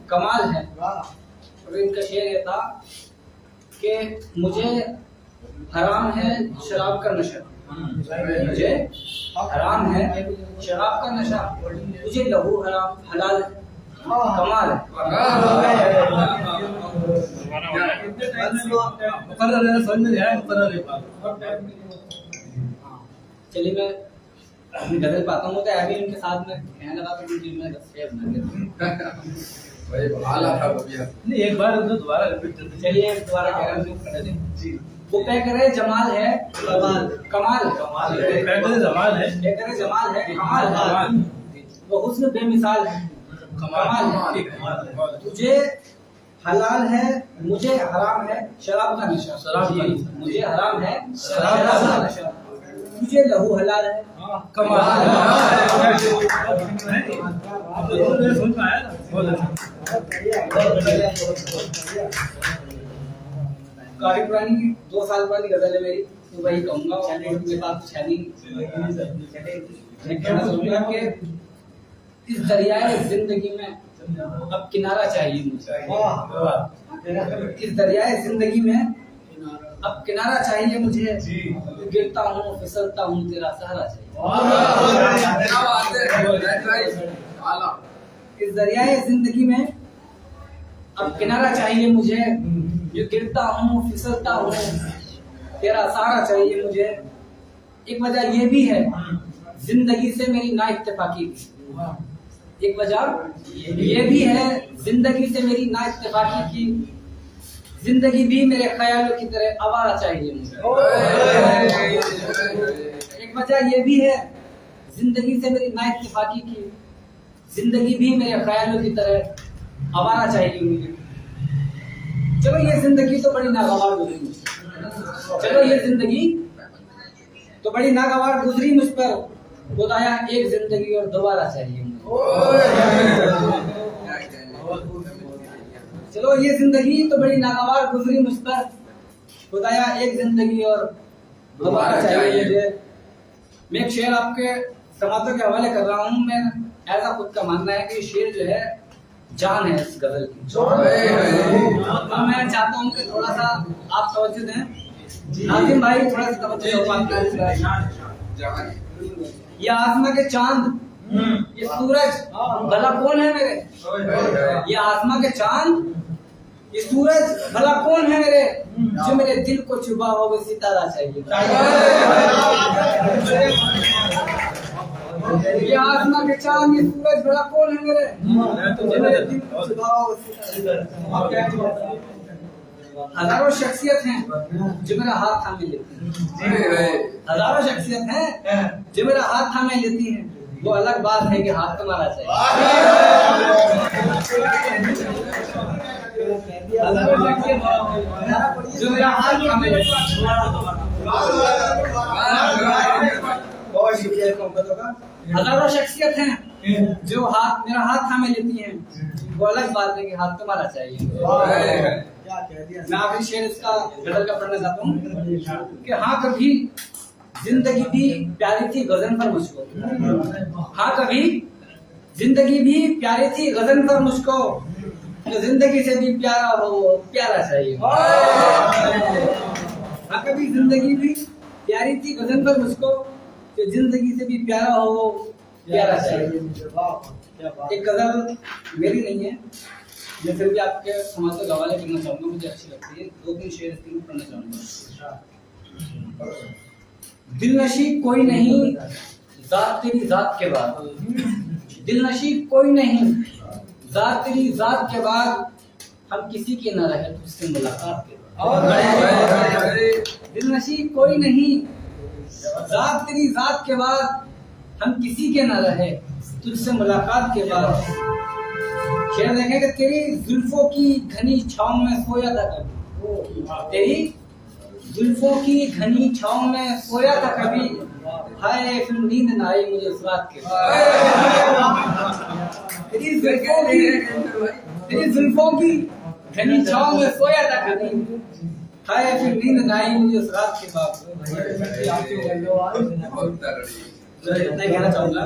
Speaker 6: कमाल है। और इनका शेर ये था कि मुझे हराम है शराब का नशा, मुझे हराम है शराब का नशा, मुझे लहू हराम हलाल कमाल है। चलिए मैं अपनी गजल पाता हूँ, तो अभी उनके साथ में कहने लगा तो मैं शेर बना
Speaker 1: नहीं, एक बार दोबारा रिपीट कर दीजिए।
Speaker 6: चलिए दोबारा कह रहा हूँ। वो पे करे जमाल है कमाल कमाल
Speaker 1: कमाल है, कहते जमाल है,
Speaker 6: पे करे जमाल है कमाल है, वो हुस्न बेमिसाल है कमाल है। तुझे हलाल है मुझे हराम है शराब का नशा,
Speaker 1: शराब का नशा।
Speaker 6: मुझे हराम है शराब का नशा, तुझे लहू हलाल है
Speaker 1: कमाल है। सुन पाया ना, बहुत अच्छा।
Speaker 6: कारी पुरानी 2 साल पुरानी गजल है मेरी, तो वही कहूँगा। मेरे पास छानी मैं कहना चाहूँगा कि इस दरियाए जिंदगी में अब किनारा चाहिए मुझे, इस दरियाए जिंदगी में अब किनारा चाहिए मुझे, गिरता हूँ फिसलता हूँ तेरा सहारा चाहिए। इस दरियाए जिंदगी में अब किनारा चाहिए मुझे, जो गिरता हूँ फिसलता हूँ तेरा सहारा चाहिए मुझे। एक वजह ये भी है जिंदगी से मेरी ना इत्तेफाकी की, एक वजह ये भी है जिंदगी से मेरी ना इत्तेफाकी की, जिंदगी भी मेरे ख्यालों की तरह आवारा चाहिए मुझे। एक वजह ये भी है जिंदगी से मेरी ना इत्तेफाकी की, जिंदगी भी मेरे ख्यालों की तरह आवारा चाहिए मुझे। चलो ये जिंदगी तो बड़ी नागवार गुजरी, चलो ये जिंदगी तो बड़ी नागवार गुजरी मुझ पर, खुदाया एक जिंदगी और दोबारा चाहिए मुझे। चलो ये जिंदगी तो बड़ी नागवार गुजरी मुझ पर, खुदाया एक जिंदगी और दोबारा चाहिए मुझे। मैं एक शेर आपके समातों के हवाले कर रहा हूँ। मैं ऐसा खुद का मानना है कि शेर जो है जान है इस गजल की। तो मैं चाहता हूँ कि थोड़ा सा आप तवज्जो दें। नाज़िम भाई थोड़ा सा तवज्जो दो। ये आसमां के चांद, ये सूरज भला कौन है मेरे, ये आसमां के चांद ये सूरज भला कौन है मेरे, जो मेरे दिल को छुपा हो वो सितारा चाहिए। ये आसमां के चांद ये सूरज बड़ा कौन है मेरे हजारों शख्सियत हैं जो मेरा हाथ थामे लेती हैं हजारों शख्सियत हैं जो मेरा हाथ थामे लेती हैं वो अलग बात है कि हाथ तुम्हारा चाहिए हजारों शख्सियत हैं जो मेरा हाथ थामे लेती हैं
Speaker 2: बहुत शुक्रिया मोहब्बतों का।
Speaker 6: हजारों शख्सियत हैं जो मेरा हाथ थामे लेती हैं वो अलग बात है कि हाथ तुम्हारा चाहिए मैं आखिरी शेर इसका गजल का पढ़ना चाहता हूँ कि हाँ कभी जिंदगी भी प्यारी थी गजन पर मुझको हाँ कभी जिंदगी भी प्यारी थी गजन पर मुझको जो जिंदगी से भी प्यारा हो प्यारा चाहिए हाँ कभी जिंदगी भी प्यारी थी गजन पर मुझको जो जिंदगी से भी प्यारा हो प्यारा चाहिए एक गजल मेरी नहीं है मैं फिर भी आपके समाज के हवाले करना चाहूंगा मुझे अच्छी लगती है 2-3 शेर इसके लिए पढ़ना चाहूंगा दिल नशी कोई नहीं जात तेरी जात के बाद दिल नशी कोई नहीं जात तेरी जात के बाद हम किसी के न रहे तुझसे मुलाकात के बाद दिल नशी कोई नहीं जात तेरी जात के बाद हम किसी के न रहे तुझसे मुलाकात के बाद शेर देखें कि तेरी जुल्फों की घनी छांव में सोया था कभी तेरी जुल्फों की घनी छांव में सोया था कभी हाय फिर नींद न आई मुझे उस रात के तेरी जुल्फों की घनी छांव में सोया था कभी हाय फिर नींद न आई मुझे उस रात के बाद इतना ही कहना चाहूंगा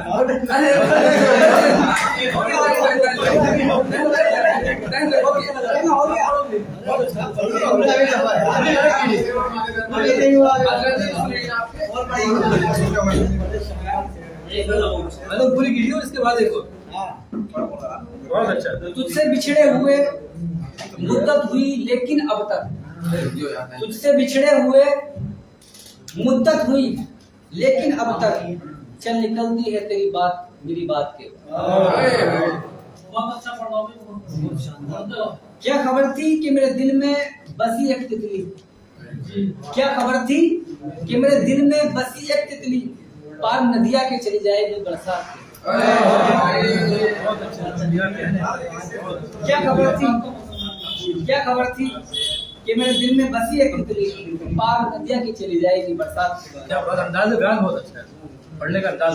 Speaker 6: मतलब पूरी वीडियो इसके बाद देखो
Speaker 1: बहुत अच्छा
Speaker 6: तुझसे बिछड़े हुए मुद्दत हुई लेकिन अब तक तुझसे बिछड़े हुए मुद्दत हुई लेकिन अब तक चल निकलती है तेरी बात मेरी बात के क्या खबर थी कि मेरे दिल में बसी एक तितली क्या खबर थी कि मेरे दिल में बसी एक तितली पार नदिया के चली जाएगी बरसात के क्या खबर थी कि मेरे दिल में बसी एक तितली पार नदिया की चली जाएगी बरसात के बाद
Speaker 1: क्या बहुत अंदाज बयान बहुत अच्छा है पढ़ने का अंदाज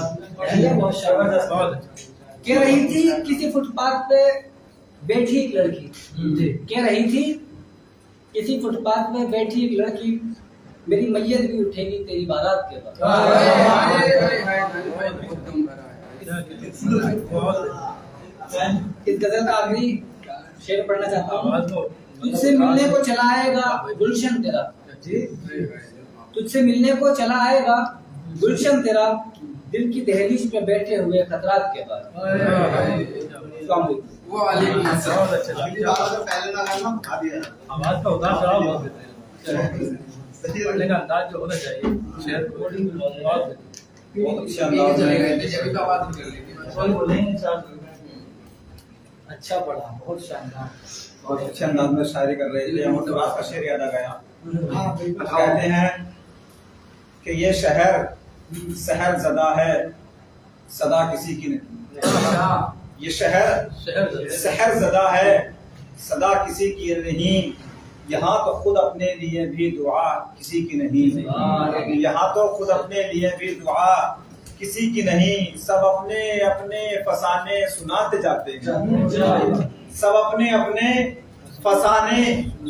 Speaker 6: बहुत शाबाश
Speaker 1: बहुत अच्छा
Speaker 6: कह रही थी किसी फुटपाथ पे बैठी एक लड़की कह रही थी किसी फुटपाथ पे बैठी एक लड़की मेरी मैयत भी उठेगी तेरी बारात के बाद इस गजल का आखिरी शेर पढ़ना चाहता हूँ तुझसे मिलने को चला आएगा गुलशन तेरा तुझसे मिलने को चला आएगा गुलशन तेरा दिल की दहलीज पे बैठे हुए खतरात के बाद
Speaker 1: बहुत अच्छा आवाज का उतार चढ़ाव बहुत पढ़ने का अंदाज जो होना चाहिए शेर
Speaker 6: अच्छा पढ़ा बहुत शानदार
Speaker 2: बहुत अच्छे अंदाज में शायरी कर रहे थे मोहम्मद अब्बास का शेर याद आ गया कहते हैं कि ये शहर शहर ज़दा है सदा किसी की नहीं ये शहर शहर ज़दा है सदा किसी की नहीं यहाँ तो खुद अपने लिए भी दुआ किसी की नहीं यहाँ तो खुद अपने लिए भी दुआ किसी की नहीं सब अपने अपने फसाने सुनाते जाते हैं सब अपने अपने फसाने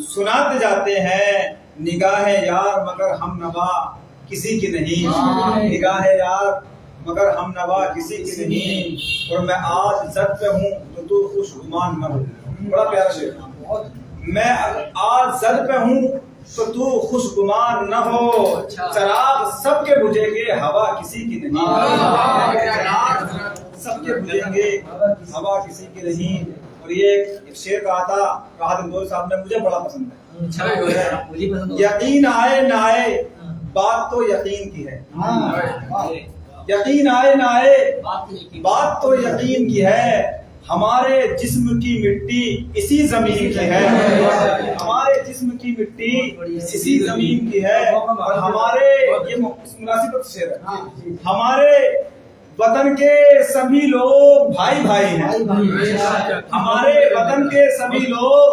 Speaker 2: सुनाते जाते हैं निगाह यार मगर हम नवा किसी की नहीं निगाह यार मगर हम नवा किसी की नहीं और मैं आज जद पे हूँ तो तू खुशगुमान न हो बड़ा प्यारा शेर मैं आज जद पे हूँ तो तू खुशगुमान न हो चराग सबके बुझेंगे हवा किसी की नहीं सबके बुझेंगे हवा किसी की नहीं और ये एक शेर कहा था राहत इंदौरी साहब ने मुझे बड़ा पसंद है यकीन आए ना आए बात तो यकीन की है यकीन आए ना आए
Speaker 6: बात तो यकीन
Speaker 2: बात तो यकीन की है, हमारे जिस्म की मिट्टी इसी जमीन की है, हमारे जिस्म की मिट्टी इसी जमीन की है, और हमारे ये मुनासिबत शेर है, हमारे वतन के सभी लोग भाई भाई हैं, हमारे वतन के सभी लोग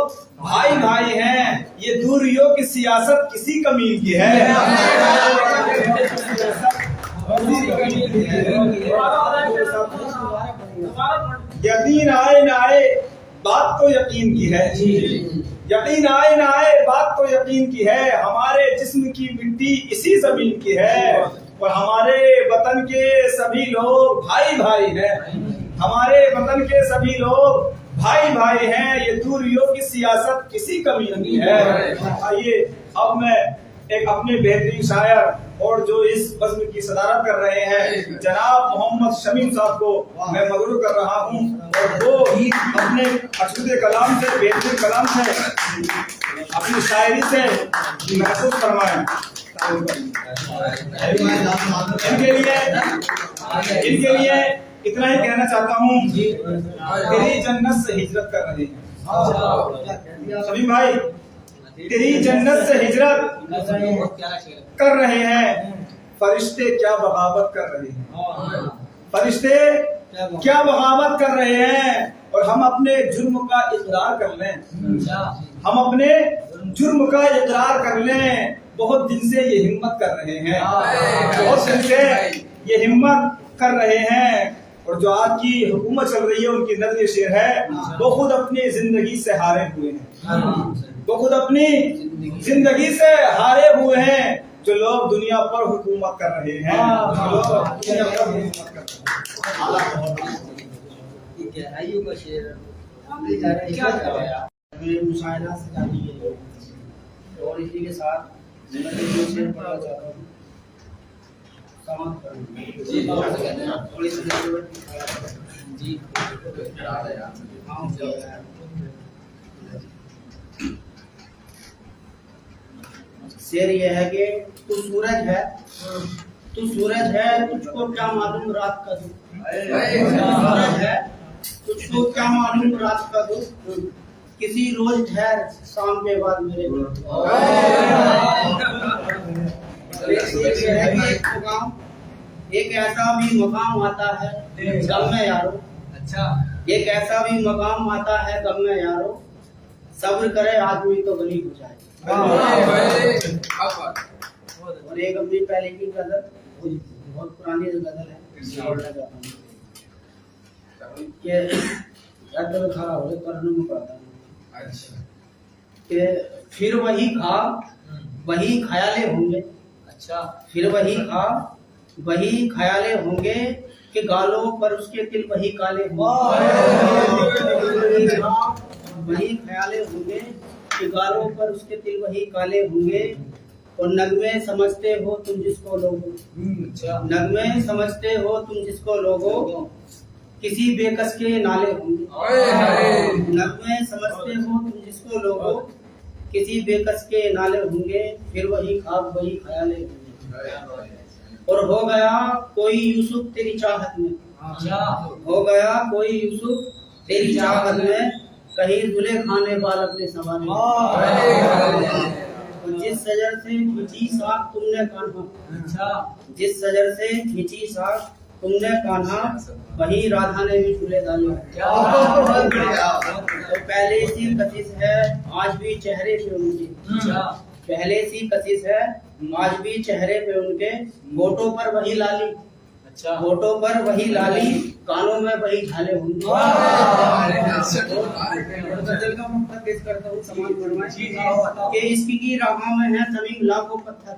Speaker 2: भाई भाई हैं, ये दूरियों की सियासत किसी कमील की है। यकीन आए ना आए बात तो यकीन की है, यकीन आए ना आए बात तो यकीन की है, हमारे जिस्म की मिट्टी इसी जमीन की है, और हमारे वतन के सभी लोग भाई भाई हैं, हमारे वतन के सभी लोग भाई भाई हैं, ये दूरियों की सियासत किसी कमील की है। आइए अब मैं एक अपने बेहतरीन शायर और जो इस बज़्म की सदारत कर रहे हैं जनाब मोहम्मद शमीम साहब को मैं मगरूर कर रहा हूँ, और वो अपने अशुद्ध कलाम से, बेहतरीन कलाम से, अपनी शायरी से महसूस फरमाएं। इनके लिए इतना ही कहना चाहता हूँ, तेरी जन्नत से हिजरत कर रहे हैं शमीम भाई, तेरी जन्नत से हिजरत कर रहे हैं, फरिश्ते क्या बगावत कर रहे हैं, फरिश्ते क्या बगावत कर रहे हैं, और हम अपने जुर्म का इकरार कर लें, हम अपने जुर्म का इकरार कर लें, बहुत दिन से ये हिम्मत कर रहे हैं, बहुत दिन से ये हिम्मत कर रहे हैं, और जो आज की हुकूमत चल रही है उनकी नज़्म शेर है, वो खुद अपनी जिंदगी से हारे हुए हैं, वो खुद अपनी जिंदगी से हारे हुए हैं, जो लोग दुनिया पर हुकूमत कर रहे हैं, जो लोग दुनिया पर हुकूमत कर रहे हैं।
Speaker 7: मुशायरा से जानी है, और इसी के साथ मैं जो शेर पढ़ना चाहता हूँ, शेर ये है कि तू सूरज है, तू सूरज है, तुझको क्या मालूम रात का दुख, सूरज है, तुझको क्या मालूम रात का दुख, किसी रोज ठहर शाम के बाद मेरे एक ऐसा भी मकाम आता है गम में यारो,
Speaker 6: अच्छा
Speaker 7: एक ऐसा भी मकाम आता है गम में यारो, सब्र करे आदमी तो गली हो जाए। और एक अपनी पहले की गजल, बहुत पुरानी गजल है, बोलना चाहता हूँ कि दिल खड़ा हो करने में पड़ता है कि फिर वही खा वही ख्याले होंगे,
Speaker 6: अच्छा
Speaker 7: फिर वही खा वही ख्याले होंगे, कि गालों पर उसके तिल वही काले वही ख्याले होंगे, कि गालों पर उसके तिल वही काले होंगे, और नगमे समझते हो तुम जिसको लोगो, नगमे समझते हो तुम जिसको लोगो, किसी बेकस के नाले होंगे, नगमे समझते हो तुम जिसको लोगो, किसी बेकस के नाले होंगे, फिर वही ख्वाब वही ख्याले होंगे, और हो गया कोई यूसुफ तेरी चाहत में, हो गया कोई यूसुफ तेरी चाहत में, कहीं दुल्हे खाने वाल अपने सवाल, जिस सजर से खींची साख तुमने कान्हा, जिस सजर से खींची साख तुमने कान्हा, वही राधा ने भी झूले डाले। तो पहले सी कशिश है आज भी चेहरे पे उनके, पहले सी कशिश है आज भी चेहरे पे उनके, होठों पर वही लाली, अच्छा होठों पर वही लाली, कानों में वही झाले होंगे। गजल का मकसद पेश करता हूँ, समान फरमाएं कि इसकी की राहों में है जमीन लाखों पत्थर,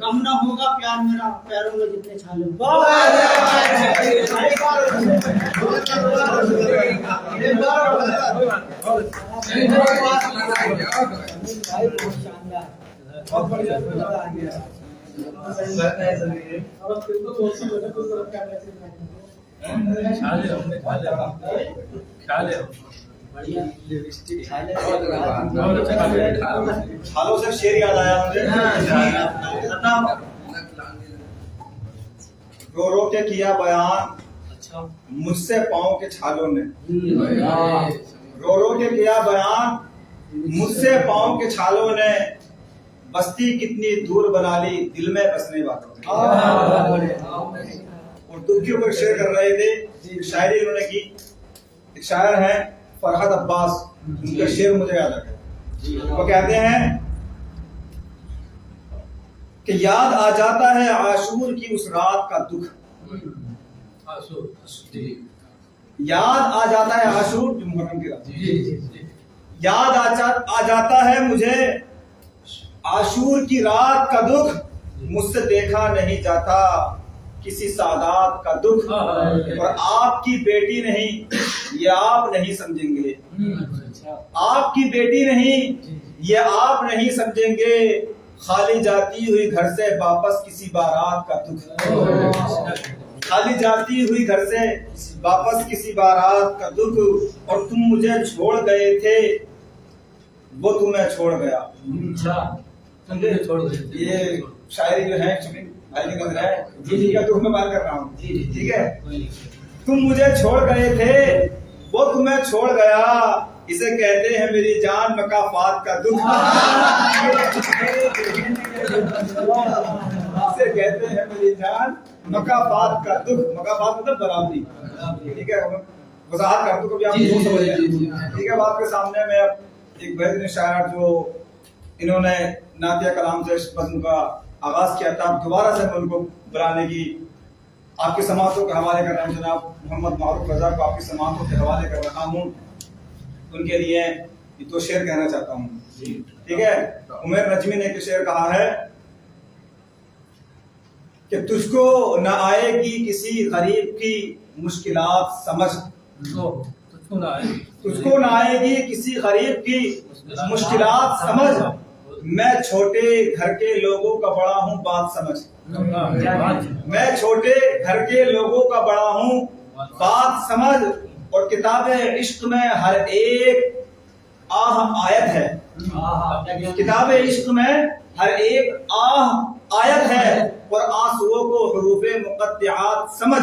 Speaker 7: कम ना होगा प्यार मेरा पैरों में जितने छाले
Speaker 2: बहुत बढ़िया
Speaker 6: बढ़िया
Speaker 2: छालों से शेर याद आया मुझे। रो रो के किया बयान मुझसे पाँव के छालों ने, रो रो के किया बयान मुझसे पाँव के छालों ने, बस्ती कितनी दूर बना ली दिल में बसने वालों ने। और दुख के ऊपर शेर कर रहे थे, शायरी उन्होंने की। एक शायर है फरहद अब्बास, उनका शेर मुझे याद है। वो कहते हैं कि याद आ जाता है आशूर की उस रात का दुख, याद आ जाता है आशूर जो मुहर्रम की रात, याद आ जाता है मुझे आशूर की रात का दुख, मुझसे देखा नहीं जाता किसी सादात का दुख। और आपकी बेटी नहीं ये आप नहीं समझेंगे, आपकी बेटी नहीं ये आप नहीं समझेंगे, खाली जाती हुई घर से वापस किसी बारात का दुख, खाली जाती हुई घर से वापस किसी बारात का दुख। और तुम मुझे छोड़ गए थे वो तुम्हें छोड़ गया। ये शायरी जो है जी का दुख में बात कर रहा हूँ, ठीक है। तुम मुझे छोड़ गए थे वो तुम्हें छोड़ गया, इसे कहते हैं मेरी जान मकाफात का दुख, इसे कहते हैं मेरी जान मकाफात का दुख। मकाफात मतलब बराबरी, ठीक है। वजाहत कर दूं कभी आप वो समझ जाए, ठीक है। आपके सामने में एक बेहतरीन शायर जो इन्होंने नातिया कलाम से बज़्म का आगाज किया था, दोबारा से मैं उनको बुलाने की आपकी समातों के हवाले कर रहा हूँ। जनाब मोहम्मद मारूफ रजा को आपकी समातों के हवाले कर रहा हूँ, उनके लिए ये दो शेर कहना चाहता हूँ, ठीक है। उमर नजमी ने एक शेर कहा है कि तुझको न आएगी किसी गरीब की मुश्किलात समझ, तुझको न आएगी किसी गरीब की मुश्किलात समझ, मैं छोटे घर के लोगों का बड़ा हूँ बात समझ, मैं छोटे घर के लोगों का बड़ा हूँ बात समझ। और किताबे इश्क में हर एक आह आयत है, किताबे इश्क में हर एक आह आयत है, और आंसुओं को हुरूफे मुक़त्तिआत समझ।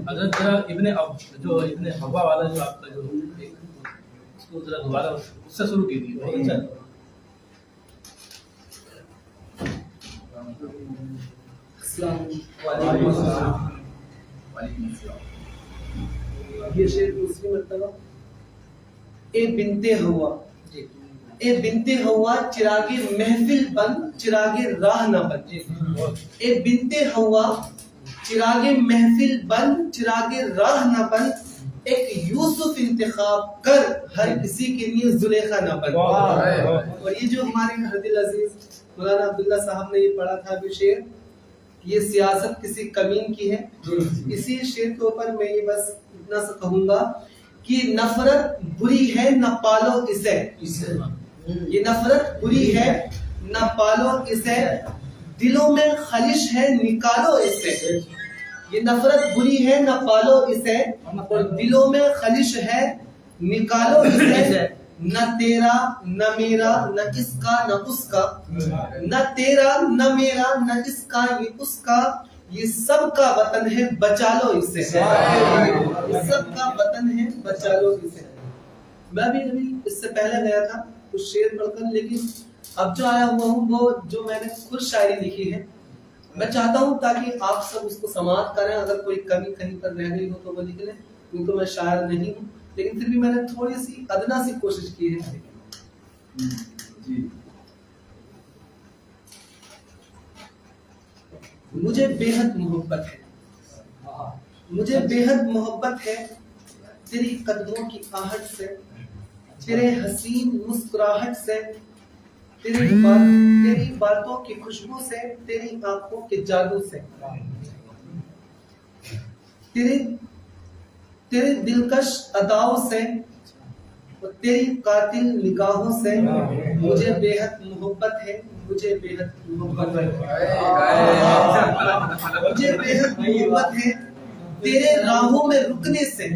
Speaker 1: हज़रत जरा इब्ने हव्वा वाला जो आपका जो उसको जरा दोबारा उससे शुरू कीजिए, बहुत अच्छा।
Speaker 3: ये शेर दूसरी मर्तबा। ए बिनते हवा, ए बिनते हवा चिरागे महफिल बन चिरागे राह न बन, ए बिनते हवा चिरागे महफिल बन चिरागे राह न बन, एक यूसुफ इंतखाब कर हर किसी के लिए जुलेखा न बन। और ये जो हमारे हरदिल अजीज मौलाना अब्दुल्ला साहब ने ये पढ़ा था अभी शेर, ये सियासत किसी कमीन की है। इसी शेर के ऊपर मैं ये बस इतना सा कहूंगा कि नफरत बुरी है न पालो इसे, ये नफरत बुरी है न पालो इसे, दिलों में खलिश है निकालो इसे, ये नफरत बुरी है न पालो इसे, और दिलों में खलिश है निकालो इसे। न तेरा न मेरा न इसका न उसका, न तेरा न मेरा न इसका ये उसका, ये सबका वतन है बचा लो इसे, ये सबका वतन है बचा लो इसे। मैं भी अभी इससे पहले गया था कुछ शेर पढ़कर, लेकिन अब जो आया हुआ हूँ वो जो मैंने खुद शायरी लिखी है, मैं चाहता हूँ ताकि आप सब उसको समाप्त करें। अगर कोई कमी कहीं पर रह गई हो तो वो निकले, क्योंकि तो मैं शायर नहीं हूँ, लेकिन फिर भी मैंने थोड़ी सी अदना सी कोशिश की है। मुझे बेहद मोहब्बत है, मुझे बेहद मोहब्बत है तेरी कदमों की आहट से, तेरे हसीन मुस्कुराहट से, तेरी बातों की खुशबू से, तेरी आंखों के जादू से, तेरे दिलकश अदाओं से, और तेरी कातिल निगाहों से मुझे बेहद मोहब्बत है, मुझे बेहद मोहब्बत है। मुझे बेहद मोहब्बत है तेरे राहों में रुकने से।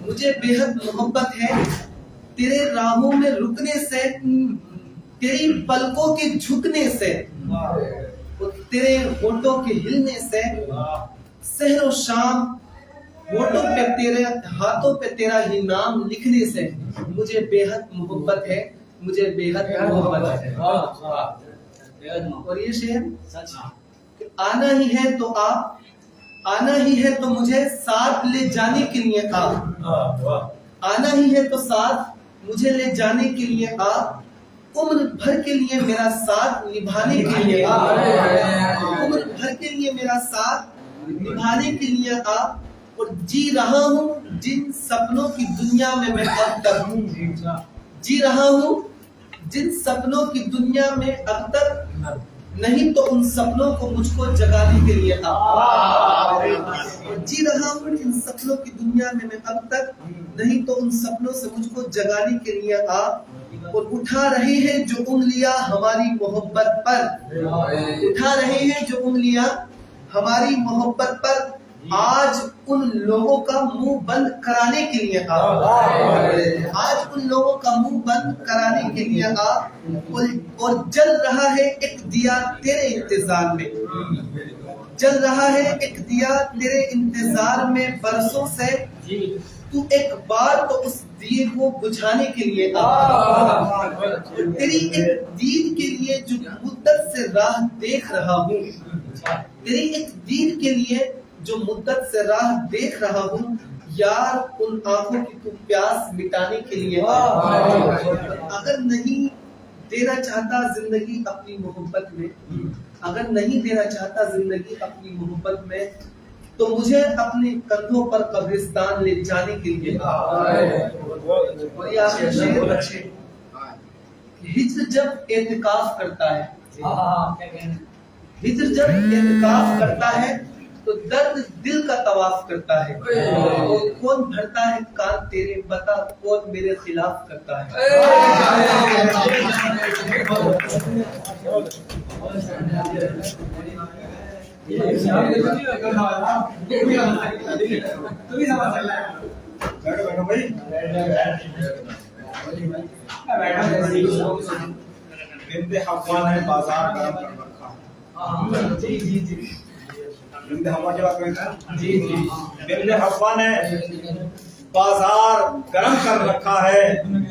Speaker 3: मुझे बेहद मोहब्बत है तेरे राहों में रुकने से, तेरी पलकों के झुकने से, और तेरे होठों के हिलने से, सहर और शाम होठों पे तेरे, हाथों पे तेरा ही नाम लिखने से मुझे बेहद मोहब्बत है, मुझे बेहद मोहब्बत है। और ये शेर, आना ही है तो आप, आना ही है तो मुझे साथ ले जाने के लिए आप, आना ही है तो साथ मुझे ले जाने के लिए आप, उम्र भर के लिए मेरा साथ निभाने के लिए आप, उम्र भर के लिए मेरा साथ निभाने के लिए आप। और जी रहा हूँ जिन सपनों की दुनिया में मैं अब तक हूँ, जी रहा हूँ जिन सपनों की दुनिया में अब तक, नहीं तो उन सपनों को मुझको जगाने के लिए आप। जी रहा हूँ इन सपनों की दुनिया में मैं अब तक, नहीं तो उन सपनों से मुझको जगाने के लिए आप। और उठा रहे हैं जो उंगलियां हमारी मोहब्बत पर, उठा रहे हैं जो उंगलियां हमारी मोहब्बत पर, आज उन लोगों का मुंह बंद कराने के लिए आप, आज उन लोगों का मुंह बंद कराने के लिए आप। और जल रहा है एक दिया तेरे इंतजार में, जल रहा है एक दिया तेरे इंतजार में बरसों से, तू एक बार तो उस दिए को बुझाने के लिए आ। तेरी एक दीद के लिए जो मुद्दत से राह देख रहा हूँ, तेरी एक दीद के लिए जो मुद्दत से राह देख रहा हूँ, यार उन आंखों की तू प्यास मिटाने के लिए आ। अगर नहीं देना चाहता जिंदगी अपनी मोहब्बत में, अगर नहीं देना चाहता जिंदगी अपनी मोहब्बत में, तो मुझे अपने कंधों पर कब्रिस्तान ले जाने के लिए आ। और ये आखिरी शेर, हिज्र जब एतिकाफ करता है, हिज्र जब एतिकाफ करता है तो दर्द दिल का तवाफ करता है। और कौन भरता है कान तेरे, बता कौन मेरे खिलाफ करता है।
Speaker 2: बैठो भाई। बिंदे हवा ने बाजार गर्म कर रखा।
Speaker 3: जी जी जी
Speaker 2: बिंदे हवा की बात करें। जी जी, बिंदे हवा ने बाजार गर्म कर रखा है,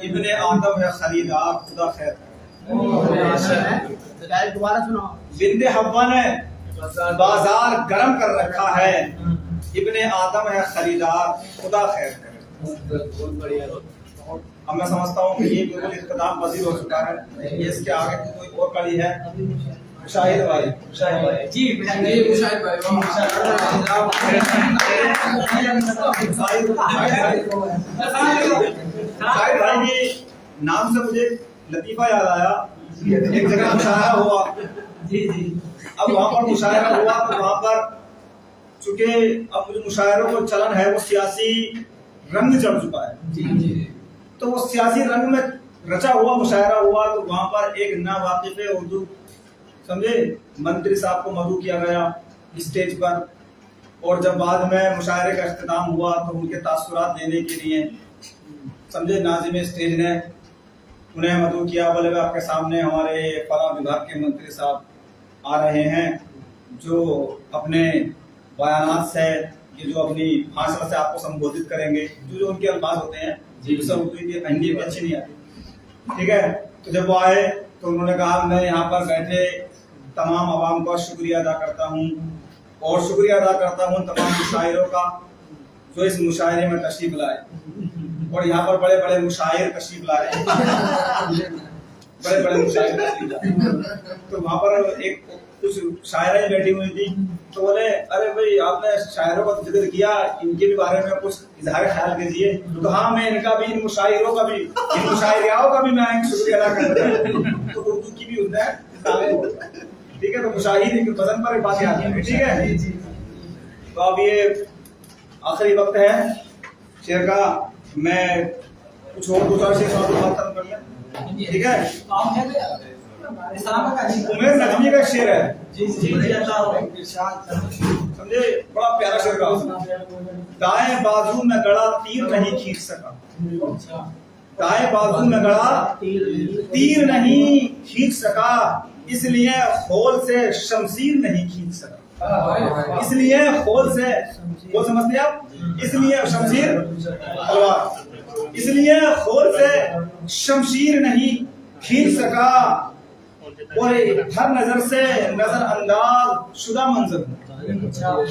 Speaker 2: इब्ने आदम है खरीदार, खुदा खैर।
Speaker 7: दोबारा सुनो।
Speaker 2: बिंदे हवा ने बाजार गर्म कर रखा है, इब्ने आदम है खरीदार, खुदा खैर करे। अब मैं समझता हूँ कि ये बिल्कुल इख्तिताम पजीर हो चुका है। ये इसके आगे कोई और कड़ी है? शाहिद भाई, शाहिद भाई
Speaker 6: जी मुशाहिद भाई,
Speaker 2: शाहिद भाई की नाम से मुझे लतीफा याद आया। एक जगह मुशायरा हुआ।
Speaker 6: जी जी।
Speaker 2: अब वहाँ पर मुशायरा हुआ तो वहाँ पर चूंकि अब जो मुशायरों को चलन है वो सियासी रंग चढ़ चुका है।
Speaker 6: जी जी।
Speaker 2: तो वो सियासी रंग में रचा हुआ मुशायरा हुआ, तो वहाँ पर एक नावाकिफ उर्दू समझे मंत्री साहब को मदऊ किया गया स्टेज पर। और जब बाद में मुशायरे का इख्तिताम हुआ तो उनके तासुरात देने के लिए समझे नाज़िम स्टेज ने उन्हें मदऊ किया। बोले आपके सामने हमारे फलां विभाग के मंत्री साहब आ रहे हैं, जो अपने बयानात से ये जो अपनी भाषा से आपको संबोधित करेंगे, जो उनके अल्फाज होते हैं हिंदी में अच्छी नहीं आती, ठीक है। तो जब वो आए तो उन्होंने कहा मैं यहाँ पर बैठे तमाम आवाम का शुक्रिया अदा करता हूँ, और शुक्रिया अदा करता हूँ तमाम मुशायरों का जो इस मुशायरे में तशरीफ लाए। और यहाँ पर बड़े बड़े मुशायर तशरीफ लाए, बड़े बड़े मुशायर तशरीफ लाए। तो वहाँ पर एक कुछ शायराएं बैठी हुई थी, तो बोले अरे भाई आपने शायरों का जिक्र किया, इनके भी बारे में कुछ इजहार ख्याल कीजिए। तो हाँ, मैं इनका भी, इन मुशायरों का भी, इन मुशायरियाओं का भी मैं शुक्रिया अदा करता हूँ। तो उर्दू की भी उसने ठीक है। तो मुशाहिर की पसंद पर बात आती है, ठीक है। तो अब ये आखिरी वक्त है शेर का, मैं कुछ और दो चार शेर खत्म कर लें, ठीक है।
Speaker 6: सलामत का जी
Speaker 2: उमर नगमी का शेर है,
Speaker 6: जी
Speaker 2: समझे, बड़ा प्यारा शेर का। दाएं बाजू में गड़ा तीर नहीं खींच सका, दाएं बाजू में गड़ा तीर नहीं खींच सका, इसलिए खोल से शमशीर नहीं खींच सका, इसलिए खोल से, वो समझते हैं आप, इसलिए शमशीर तलवार, इसलिए खोल से शमशीर नहीं खींच सका, और हर नजर से नजरअंदाज शुदा मंजर हूँ,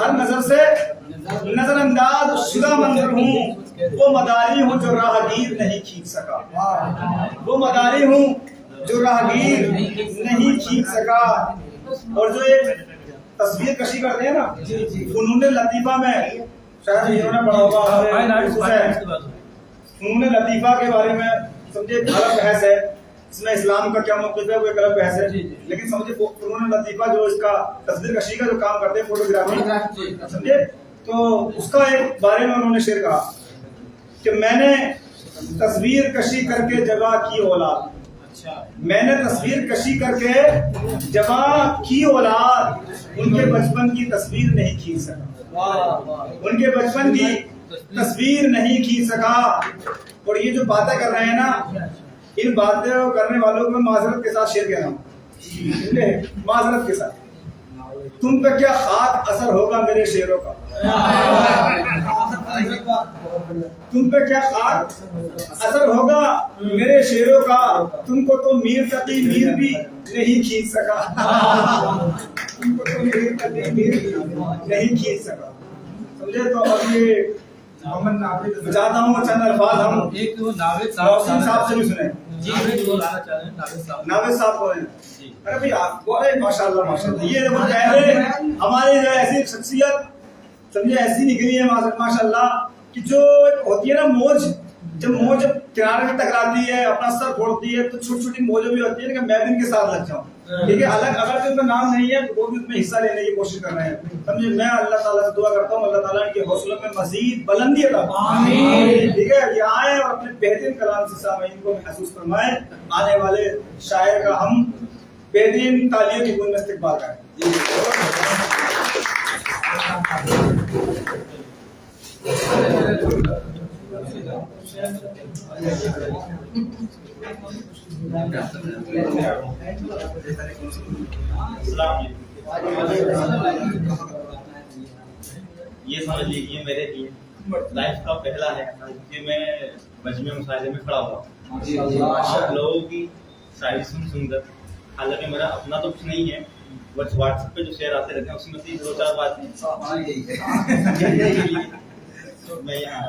Speaker 2: हर नजर से नजरअंदाज शुदा मंजर हूँ, वो मदारी हूँ जो राहगीर नहीं खींच सका, वो मदारी हूँ जो राहगीर नहीं खींच सका। और जो एक तस्वीर कशी करते हैं ना, फुनून लतीफा में शायद इन्होंने पढ़ा होगा, फुनून लतीफा के बारे में समझे एक अलग बहस है, इसमें इस्लाम का क्या मौक़िफ़ है वो एक अलग बहस है, लेकिन समझे फुनून लतीफा जो इसका तस्वीर कशी का जो काम करते हैं, फोटोग्राफी, समझे, तो उसका एक बारे में उन्होंने शेर कहा कि मैंने तस्वीर कशी करके जगह की औलाद, मैंने तस्वीर कशी करके जवां की औलाद, उनके बचपन की तस्वीर नहीं खींच सका, उनके बचपन की तस्वीर नहीं खींच सका। और ये जो बातें कर रहे हैं ना, इन बातें करने वालों को मैं माजरत के साथ शेर कह रहा हूँ, माजरत के साथ, तुम पे क्या खाक असर होगा मेरे शेरों का, तुम पे क्या खाक असर होगा मेरे शेरों का, तुमको तो मीर तकी मीर भी नहीं खींच सका, तुमको तो मीर तकी मीर नहीं खींच सका, समझे। तो अब ये चाहता हूँ चंद अल्फाज हम
Speaker 1: एक वो नावेद
Speaker 2: साहब से भी सुने, नावेद साहब को हैं। अरे भाई आपको, अरे माशाल्लाह माशाल्लाह, ये देखो पहले हमारी जो ऐसी शख्सियत समझे ऐसी निकली है माशाल्लाह, कि जो होती है ना मौज, जब मौज किनारे में टकराती है, अपना सर फोड़ती है, तो छोटी छोटी मौजें भी होती है कि मैं भी इनके साथ लग जाऊं, ठीक है। अलग अगर जो उनका नाम नहीं है तो वो भी उसमें हिस्सा लेने की कोशिश कर रहे हैं, समझे। मैं अल्लाह ताला से दुआ करता हूँ अल्लाह ताला इनके हौसलों में मजीद बुलंदी अता फरमाए, ठीक है। ये आए और अपने बेहतरीन कलाम से सामईन को महसूस फरमाए, आने वाले शायर का हम बेहतरीन तालियों की गूंज में इस्तकबाल करें।
Speaker 1: ये समझ लीजिए मेरे लिए लाइफ का पहला है कि मैं मजमे मुशायरे में खड़ा हुआ, आप लोगों की शायरी सुनकर, हालांकि मेरा अपना तो कुछ नहीं है, बस व्हाट्सएप पे जो शेयर आते रहते हैं उसमें से 2-4 बातें मैं यहाँ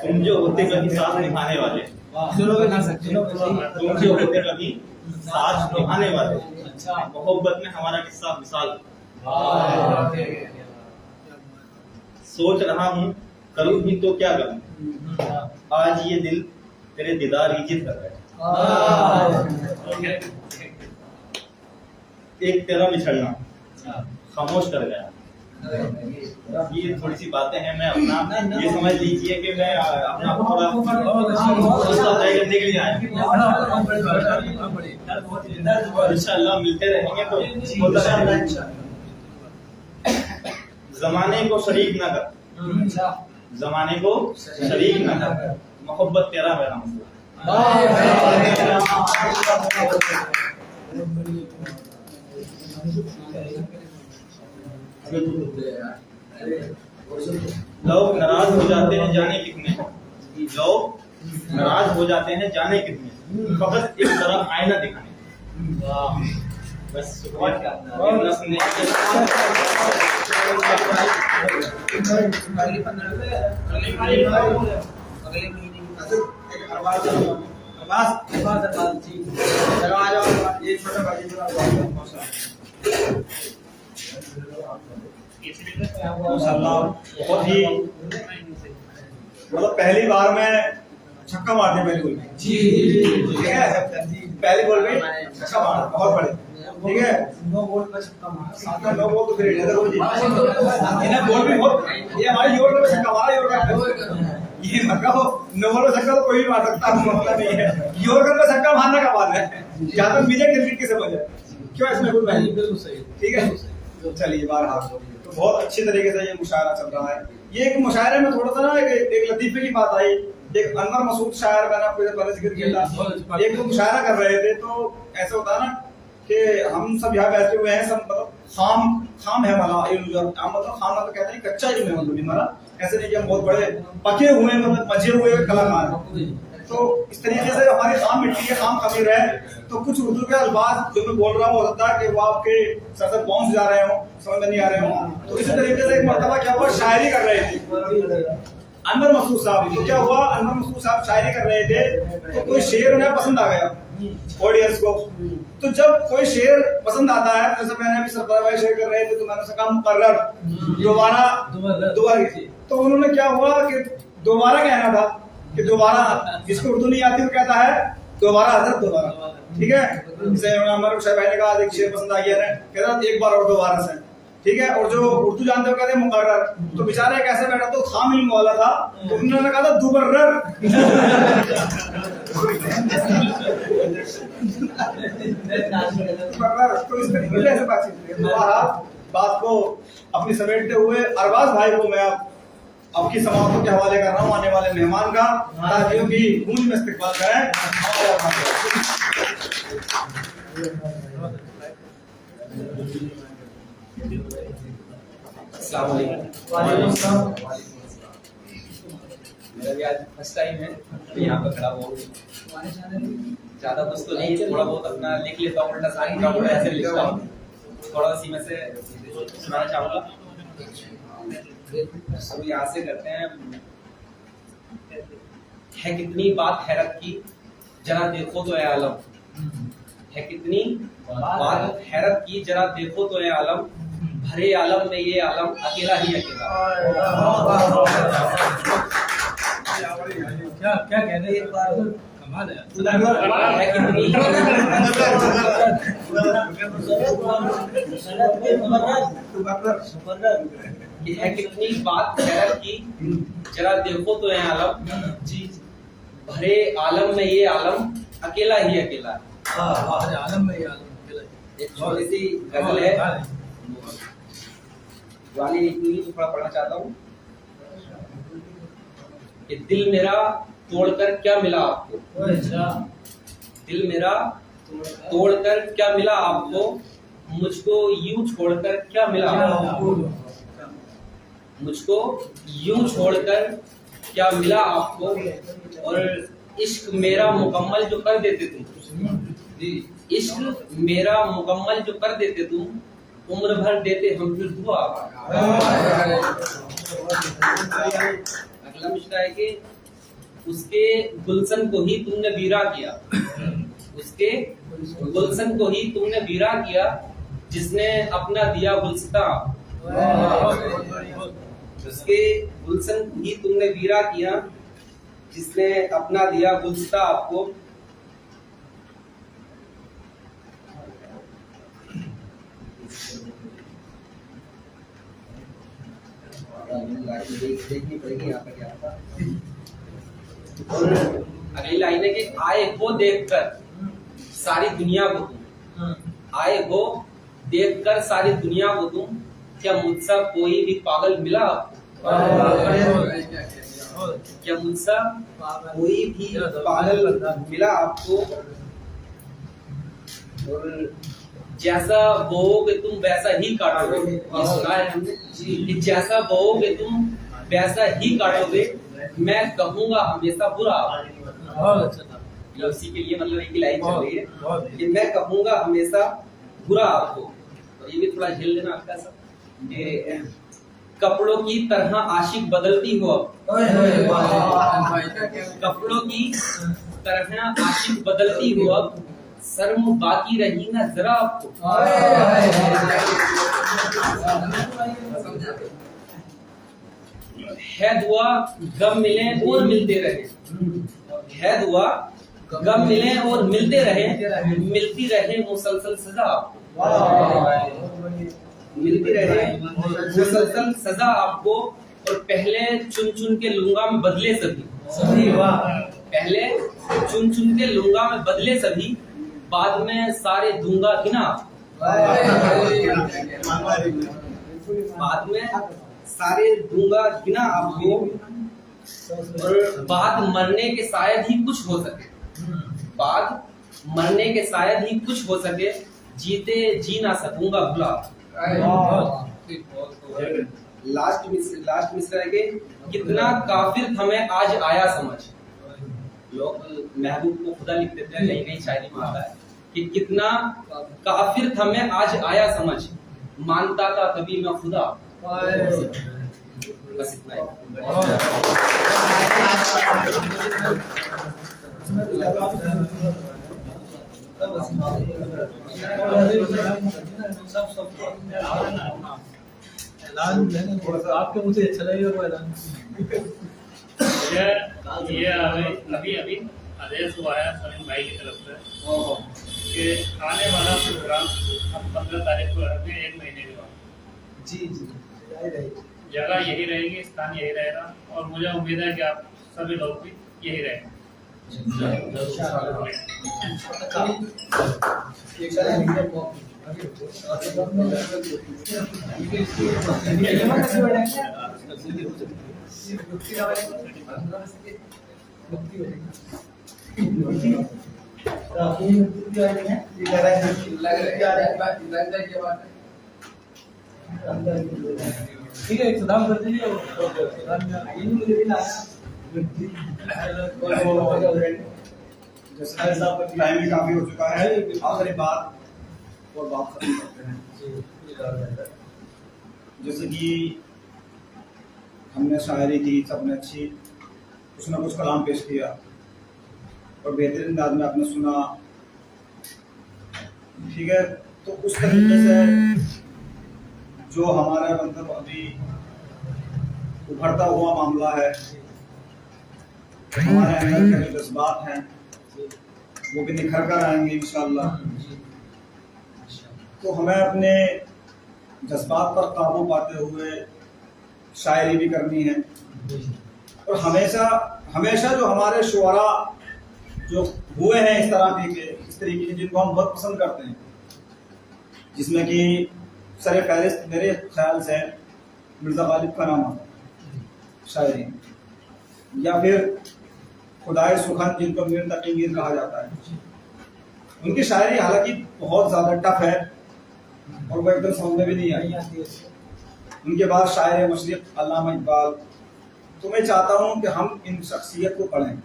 Speaker 1: तुम जो होते कभी साथ निभाने वाले, तुम जो होते कभी साथ निभाने वाले, मोहब्बत में हमारा किस्सा मिसाल, सोच रहा हूँ करूँ भी तो क्या करूँ, आज ये दिल तेरे दीदार की जिद कर रहा है, एक तेरा बिछड़ना खामोश कर गया। ये थोड़ी सी बातें हैं, मैं अपना ये समझ लीजिए कि मैं अपना थोड़ा तय करने के लिए आया, इंशाअल्लाह मिलते रहेंगे तो होता रहेगा। जमाने को शरीक ना कर, जमाने को शरीक ना कर, मोहब्बत तेरा मेरा मसला। लोग नाराज हो जाते हैं जाने कितने, लोग नाराज हो जाते हैं जाने कितने, फकत एक तरफ आईना दिखाने। बस
Speaker 2: ये छोटा माशाल्लाह बहुत ही मतलब पहली बार में छक्का मारने पहली बॉल में
Speaker 6: जी
Speaker 2: ठीक है, पहली बॉल में छक्का मारना बहुत बड़े ठीक है।
Speaker 6: 9 बॉल पर छक्का मारा।
Speaker 2: साथ में 9 बॉल तो ग्रेट है देखो जी, इन्हें बॉल भी बहुत, ये हमारे योर में छक्का मारा, योर का ये मत कहो 9 बॉल में छक्का तो कोई भी मार सकता है, मतलब नहीं है योर में छक्का मारने का बात है, जहाँ तक मुझे क्रिकेट की समझ है क्यों इसमें कोई नहीं,
Speaker 6: बिल्कुल सही।
Speaker 2: ठीक है। तो चलिए बार हाथ तो बहुत अच्छी तरीके से ये मुशायरा चल रहा है। ये एक मुशायरे में थोड़ा सा ना एक लतीफे की बात आई, एक अनवर मसूद शायर मैंने आपको पहले जिक्र किया था, एक तो मुशायरा कर रहे थे तो ऐसे होता है ना कि हम सब यहाँ बैठे हुए हैं, सब मतलब खाम है हमारा मतलब खाम मतलब कहते हैं कच्चा इल्म है, मतलब हमारा ऐसे नहीं कि हम बहुत बड़े पके हुए मतलब मजे हुए कलाकार हैं। तो इस तरीके से हमारी खाम मिट्टी है, खाम खमीर है, तो कुछ उर्दू के अल्फाज जो मैं बोल रहा हूँ हो सकता है कि वो आपके सर से पहुंच जा रहे हो, समझ में नहीं आ रहे हो। तो इसी तरीके से एक मर्तबा क्या हुआ, शायरी कर रहे थे अनवर मसूद साहब। तो क्या हुआ, अनवर मसूद साहब शायरी कर रहे थे तो कोई शेर उन्हें पसंद आ गया ऑडियंस को। तो जब कोई शेर पसंद आता है, जैसे मैंने अभी सरदार भाई शेर कर रहे थे तो मैंने उसका कहा मुकर्रर दोबारा, तो उन्होंने क्या हुआ कि दोबारा कहना था कि दोबारा, जिसको उर्दू नहीं आती वो कहता है दोबारा हजरत दोबारा, ठीक है। जैसे हमारे शाह भाई ने कहा एक शेर पसंद आ गया है, कहता एक बार और दोबारा से, ठीक है। और जो उर्दू जानते हो कहते हैं मुकर्रर, तो बेचारा एक ऐसा बैठा तो खाम इल्म वाला था, तो उन्होंने कहा था दुबर्रर तो इस तरीके से ऐसे बातचीत है। बात को अपनी समेटते हुए अरबाज भाई को मैं आपकी समाप्तों के हवाले कर रहा हूँ आने वाले मेहमान का, ताकि उनकी गूंज में इस्तेमाल करें।
Speaker 8: मेरा भी आज फर्स्ट टाइम है तो यहाँ पे खड़ा हुआ, ज्यादा कुछ तो नहीं, थोड़ा बहुत अपना लिख लेता हूँ, उल्टा सारी उल्टा ऐसे लिखता हूँ, थोड़ा सी में से सुनाना चाहूँगा। तो यहाँ से करते हैं। है कितनी बात हैरत की, जरा देखो तो ए आलम, है कितनी बात हैरत की, जरा देखो तो ए आलम, भरे आलम में ये आलम अकेला ही अकेला।
Speaker 6: क्या क्या कहने एक बार कमाल है।
Speaker 8: है कितनी बात हैरत की, जरा देखो तो ये आलम, जी भरे आलम में ये आलम अकेला ही अकेला।
Speaker 6: आलम में ये आलम अकेला।
Speaker 8: एक छोटी सी गजल है वाली, इतनी थोड़ा पढ़ना चाहता हूँ कि दिल मेरा तोड़कर क्या मिला आपको, दिल मेरा तोड़कर क्या मिला आपको, मुझको यूं छोड़कर क्या मिला आपको, मुझको यूं छोड़कर क्या मिला आपको, और इश्क मेरा मुकम्मल जो कर देते तुम, इश्क मेरा मुकम्मल जो कर देते तुम, उम्र भर देते हम फिर दुआ। अगला मिश्रा है कि उसके गुलशन को ही तुमने वीरा किया, उसके गुलशन को ही तुमने वीरा किया, जिसने अपना दिया गुलस्ता, उसके गुलशन को ही तुमने वीरा किया, जिसने अपना दिया गुलस्ता आपको। देखनी पड़ेगी यहाँ पे क्या था। और अगली लाइन है कि आए हो देखकर सारी दुनिया को तुम, आए हो देखकर सारी दुनिया को तुम, क्या मुझसे कोई भी पागल मिला आपको, क्या मुझसे कोई भी पागल मिला आपको, और जैसा बोओगे तुम वैसा ही काटोगे, ये सुना है हमने कि जैसा बोओगे तुम वैसा ही काटोगे, मैं कहूंगा हमेशा बुरा। उसी के लिए मतलब एक लाइन चल रही है कि मैं कहूंगा हमेशा बुरा आपको। और ये भी थोड़ा झेल लेना आपका सब। कपड़ों की तरह आशिक बदलती हो अब, कपड़ों की तरह आशिक बदलती हो अब, शर्म बाकी रही ना जरा आपको। है दुआ गम मिले और मिलते रहे, है दुआ गम मिले और मिलते रहे, मिलती रहे मुसलसल सजा आपको, मिलती रहे मुसलसल सजा आपको। और पहले चुन चुन के लूंगा मैं बदले सभी, पहले चुन चुन के लूंगा मैं बदले सभी, बाद में सारे दूंगा गिना, बाद में सारे दूंगा गिना आपको। और बाद मरने के शायद ही कुछ हो सके, बाद मरने के शायद ही कुछ हो सके, जीते जी ना सकूंगा भुला। लास्ट मिसरा है कि कितना काफिर हमें आज आया समझ। लोग महबूब को खुदा लिख देते हैं, कहीं कहीं शायरी में आता है कि कितना काफिर हमें आज आया समझ, मानता था कभी मैं खुदा। बस इतना ही।
Speaker 6: आपके मुझे अच्छा लगेगा वो ऐलान।
Speaker 9: ये अभी आदेश हुआ है सलीम भाई की तरफ से कि आने वाला प्रोग्राम हम 15 तारीख को रखेंगे, 1 महीने के बाद।
Speaker 6: जी
Speaker 9: जगह यही रहेगी, स्थान यही रहेगा, और मुझे उम्मीद है कि आप सभी लोग भी यही रहेंगे।
Speaker 6: ठीक है, एक सलाम कर दीजिए।
Speaker 2: जैसे साहब टाइम भी काफी हो चुका है, आखिरी बात और बात खत्म करते हैं। जैसे कि हमने शायरी की, सबने अच्छी कुछ ना कुछ कलाम पेश किया और बेहतरीन अंदाज में आपने सुना, ठीक है। तो उस तरीके से जो हमारा मतलब अभी उभरता हुआ मामला है, हमारे अंदर के जो जज्बात हैं वो भी निखर कर आएंगे इंशाअल्लाह। तो हमें अपने जज्बात पर काबू पाते हुए शायरी भी करनी है। और हमेशा जो हमारे शुअरा जो हुए हैं इस तरीके के जिनको हम बहुत पसंद करते हैं, जिसमें कि सर फहरिस्त मेरे ख्याल से मिर्ज़ा गालिब का नाम आता शायरी, या फिर खुदाए सुखन जिनको मीर तकी मीर कहा जाता है। उनकी शायरी हालांकि बहुत ज़्यादा टफ है और वो एकदम समझ में भी नहीं आई। उनके बाद शायर मशरिक़ अल्लामा इकबाल। तो मैं चाहता हूँ कि हम इन शख्सियत को पढ़ें,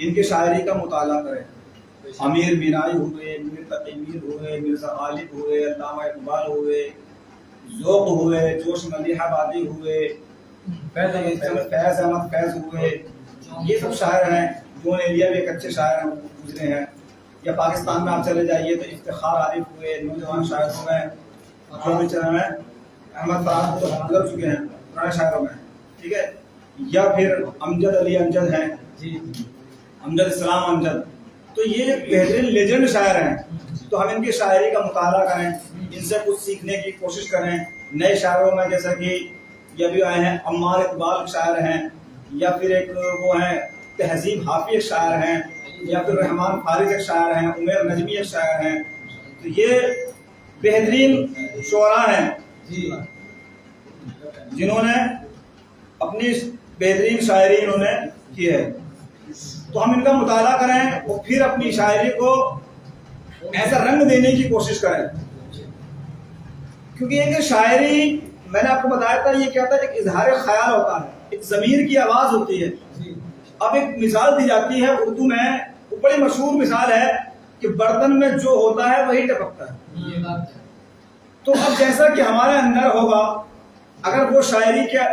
Speaker 2: इनकी शायरी का मुताला करें। अमीर मीनाई हुए, मीर तकी मीर हुए, मिर्ज़ा गालिब हुए, अल्लामा इकबाल हुए, ज़ौक़ हुए, जोश मलिहाबादी हुए, फैज़ अहमद फैज़ हुए, ये सब शायर हैं। जोन एरिया भी एक अच्छे शायर हैं, गुजरे हैं। या पाकिस्तान में आप चले जाइए तो इफ्तिखार आरिफ हुए, नौजवान शायरों में जो भी चले हैं, अहमद फराज तो गुजर चुके हैं पुराने शायरों में, ठीक है। या फिर अमजद अली अमजद हैं, अमजद इस्लाम अमजद। तो ये बेहतरीन लेजेंड शायर हैं। तो हम इनकी शायरी का मुताला करें, इनसे कुछ सीखने की कोशिश करें। नए शायरों में जैसा कि ये भी आए हैं, अम्मार इकबाल शायर हैं, या फिर एक वो हैं तहजीब हाफी एक शायर हैं, या फिर रहमान फारिज एक शायर हैं, उमर नजमी एक शायर हैं। तो ये बेहतरीन शुअरा हैं जिन्होंने अपनी बेहतरीन शायरी इन्होंने की है। तो हम इनका मुताला करें और फिर अपनी शायरी को ऐसा रंग देने की कोशिश करें, क्योंकि एक शायरी मैंने आपको बताया था, ये क्या था, एक इजहार ख्याल होता है, एक ज़मीर की आवाज़ होती है। अब एक मिसाल दी जाती है उर्दू में, वो बड़ी मशहूर मिसाल है कि बर्तन में जो होता है वही टपकता है। तो अब जैसा कि हमारे अंदर होगा, अगर वो शायरी के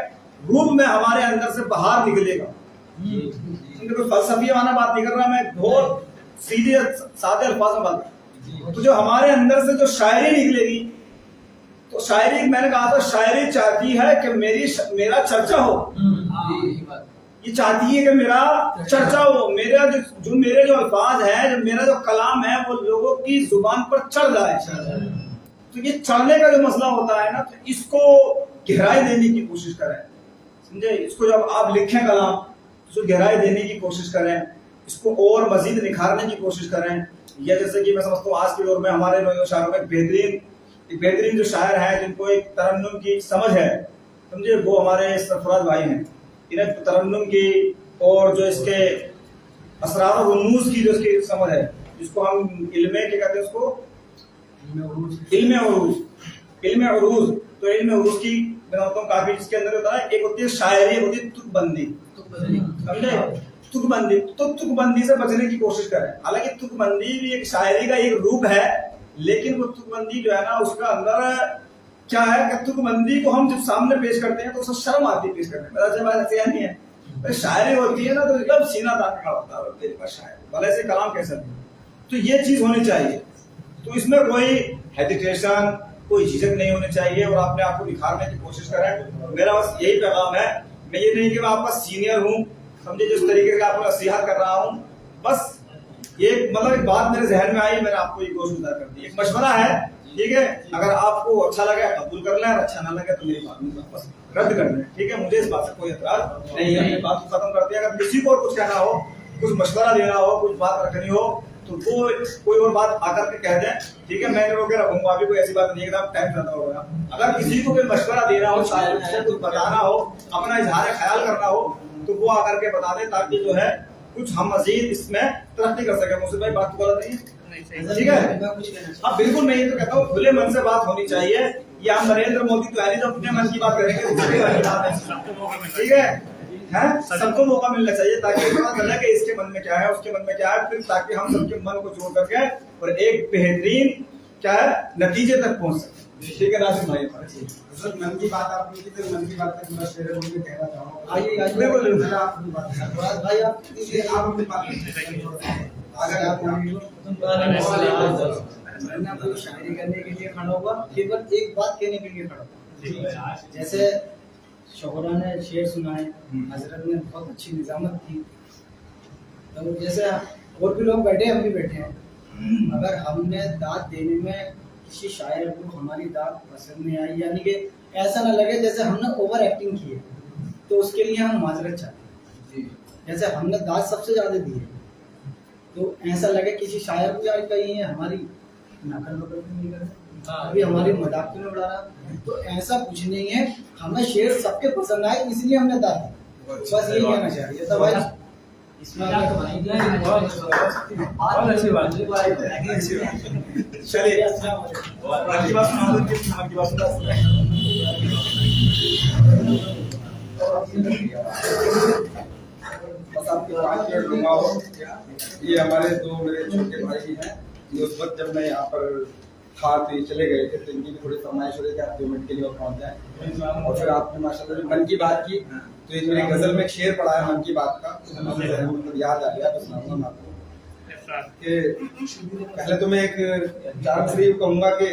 Speaker 2: रूप में हमारे अंदर से बाहर निकलेगा, कोई फलसफी वाला बात नहीं कर रहा मैं, बहुत सीधे सादे अल्फाज में बात, तो जो हमारे अंदर से जो शायरी निकलेगी, तो शायरी मैंने कहा था शायरी चाहती है कि मेरा चर्चा हो, ये चाहती है कि मेरा चर्चा हो, मेरे जो अल्फाज है, जो मेरा जो कलाम है वो लोगों की जुबान पर चढ़ जाए। तो ये चढ़ने का जो मसला होता है ना, तो इसको गहराई देने की कोशिश करें, समझे। इसको जब आप लिखें कलाम, इसको गहराई देने की कोशिश करें, इसको और मजीद निखारने की कोशिश करें। या जैसे कि मैं समझता हूँ आज के दौर में हमारे शायरों में बेहतरीन जो शायर हैं, जिनको एक तरन्नुम की समझ है, समझे, वो हमारे सरफराज भाई हैं। इन्हें तरन्नुम की और जो इसके असरार और रुमूज की जो इसकी समझ है, जिसको हम इल्मे क्या कहते हैं, उसको इल्मे उरूज। तो इल्मे उरूज की बनाता हूँ काफी, जिसके अंदर होता है, एक होती है शायरी, एक होती है तुकबंदी, समझे। तुकबंदी से बचने की कोशिश करें। हालांकि तुकबंदी भी एक शायरी का एक रूप है, लेकिन वो तुकबंदी जो है ना, उसका अंदर क्या है कि तुकबंदी को हम जब सामने पेश करते हैं तो उसको शर्म आती है पेश करने में। मेरा जब ऐसे नहीं है, तो शायरी होती है ना, तो एकदम सीना तान का होता है तेरे पास शायर, भले से कलाम कैसा भी। तो ये चीज होनी चाहिए। तो इसमें कोई हेजिटेशन, कोई झिझक नहीं होनी चाहिए, और अपने आप को निखारने की कोशिश करें। मेरा बस यही पैगाम है। मैं ये नहीं कि मैं आपका सीनियर हूँ, समझे, जिस तरीके से आपको नसीहत कर रहा हूँ, बस ये मतलब एक बात मेरे जहन में आई, मैंने आपको ये कोशिश कर दी। एक मशवरा है, ठीक है। अगर आपको अच्छा लगे कबूल कर लें, अच्छा ना लगे तो मेरी बात बस रद्द कर दें, ठीक है। मुझे इस बात से कोई एतराज नहीं है। ये बात खत्म करते हैं। अगर किसी को और कुछ कहना हो, कुछ मशवरा देना हो, कुछ बात रखनी हो, तो वो कोई और बात आकर के कह दें, ठीक है। मैं रोके रखूंगा, अभी कोई ऐसी बात नहीं है कि टाइम ज्यादा होगा। अगर किसी को कोई मशवरा देना हो, शायद कुछ बताना हो, अपना इजहार ख्याल करना हो, तो वो आकर के बता दें, ताकि जो है कुछ हम मजीद इसमें तरक्की कर सके। मुझसे भाई बात गलत नहीं है, ठीक है। हाँ बिल्कुल, मैं ये तो कहता हूँ खुले मन से बात होनी चाहिए। ये हम नरेंद्र मोदी तो है नहीं जो अपने मन की बात करेंगे, ठीक है। सबको मौका मिलना चाहिए, ताकि पता चले कि इसके मन में क्या है, उसके मन में क्या है, फिर ताकि हम सबके मन को जोड़ करके और एक बेहतरीन क्या है नतीजे तक पहुंच सके, ठीक है। नासिर भाई
Speaker 10: मन की बात आपने की, तो मन की बात तक मैं शेर बोल के कहना चाहूँगा।
Speaker 2: आइए बिल्कुल
Speaker 10: आप अपनी बात भाई, आप अपनी बात अगर आप
Speaker 6: मैं आपको शायरी करने के लिए खड़ा होगा, केवल एक बात कहने के लिए खड़ा होगा। जैसे शोहरा ने शेर सुनाए, हजरत ने बहुत अच्छी निजामत की, तो जैसे और भी लोग बैठे, हम भी बैठे हैं, अगर हमने दाद देने में किसी शायर को हमारी दाद पसंद नहीं आई, यानी कि ऐसा ना लगे जैसे हमने ओवर एक्टिंग की है, तो उसके लिए हम माजरत चाहते हैं। जैसे हमने दाद सबसे ज्यादा दी है, तो ऐसा लगे किसी शायर को यार कहीं हमारी नकल नहीं कर रहा, अभी हमारी मजाक में उड़ा रहा, तो ऐसा कुछ नहीं है। हमें शेर सबके पसंद आए, इसलिए हमने दाद दी, बस यही कहना चाहिए। तो भाई इसमें
Speaker 1: बहुत अच्छी बात
Speaker 2: चलिए आपकी बात
Speaker 10: बस आपके 5 मिनट लूंगा। ये हमारे दो मेरे छोटे भाई हैं, ये उस वक्त जब मैं यहाँ पर था तो ये चले गए थे, तो इनकी भी थोड़ी फरमाइश हो रही थी आप 2 मिनट के लिए पहुँच जाए। और फिर आपने माशाल्लाह मन की बात की, तो एक मेरी गजल में एक शेर पढ़ा है मन की बात का, मतलब याद आ गया, तो सुनाऊंगा मैं आपको। पहले तो मैं एक जान शरीफ कहूंगा कि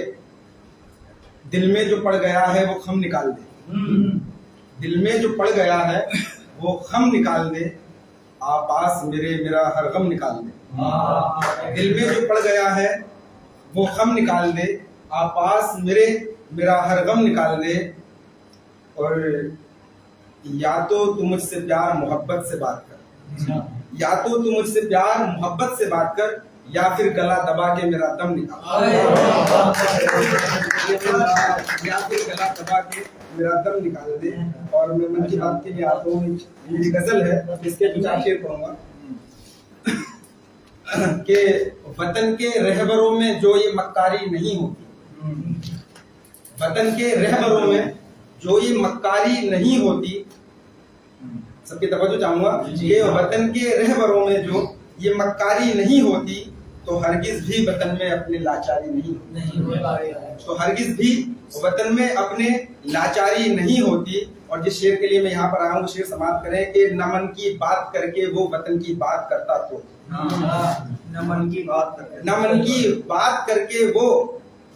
Speaker 10: दिल में जो पड़ गया है वो खम निकाल दे, दिल में जो पड़ गया है वो खम निकाल दे, आपास मेरे मेरा हर गम निकाल दे। दिल में जो पड़ गया है वो खम निकाल दे, आपास मेरे मेरा हर गम निकाल दे। और या तो तू मुझसे प्यार मोहब्बत से बात कर, या तो तू मुझसे प्यार मोहब्बत से बात कर, या फिर गला दबा के मेरा दम निकाल, या फिर गला दबा के मेरा दम निकाल दे। और मैं मन की बात के लिए आता हूँ, मेरी गजल है, इसके कुछ शेर पढ़ूंगा कि वतन के रहबरों में जो ये मक्कारी नहीं होती, वतन के रहबरों में जो ये मक्कारी नहीं होती, सबकी तवज्जो चाहूंगा कि वतन के रहबरों में जो ये मक्कारी नहीं होती, तो हरगिज भी वतन में अपने लाचारी नहीं होती, तो हरगिज भी वतन में अपने लाचारी नहीं होती। और जिस शेर के लिए मैं यहाँ पर आया हूँ, शेर समाप्त करें कि न मन की बात करके वो वतन की बात करता, तो
Speaker 2: न मन की बात करके
Speaker 10: न मन की बात करके वो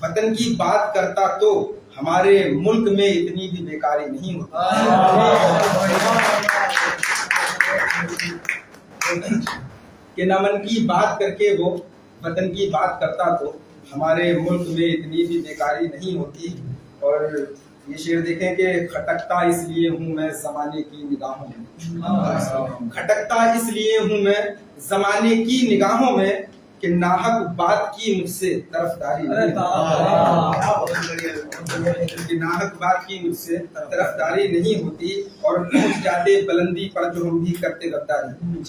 Speaker 10: वतन की बात करता तो हमारे मुल्क में इतनी भी बेकारी नहीं होती। कि न मन की बात करके वो वतन की बात करता तो हमारे मुल्क में इतनी भी बेकारी नहीं होती। और ये शेर देखें कि खटकता इसलिए हूँ मैं ज़माने की निगाहों में, खटकता इसलिए हूँ मैं ज़माने की निगाहों में कि नाहक बात की मुझसे तरफदारी नहीं, कि नाहक बात की मुझसे तरफदारी नहीं होती। और पहुंच जाते बुलंदी पर जो हम भी करते गद्दारी,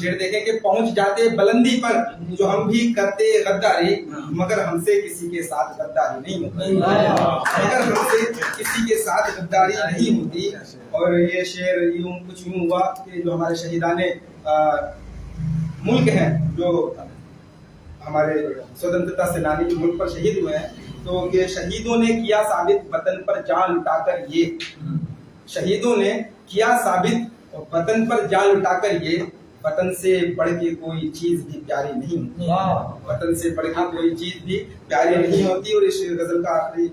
Speaker 10: शेर देखें कि पहुंच जाते बुलंदी पर जो हम भी करते गद्दारी, मगर हमसे किसी के साथ गद्दारी नहीं होती, मगर हमसे किसी के साथ गद्दारी नहीं होती। और ये शेर यूं कुछ यूं हुआ कि जो हमारे शहीदाने मुल्क हैं, जो हमारे स्वतंत्रता सेनानी मुल्क पर शहीद हुए हैं, तो ये शहीदों ने किया साबित वतन पर जान लुटाकर, ये शहीदों ने किया साबित वतन पर जान लुटाकर, ये वतन से बढ़ के कोई चीज भी प्यारी नहीं होती, वतन से बढ़ के कोई चीज भी प्यारी नहीं होती। और इस गजल का आखिरी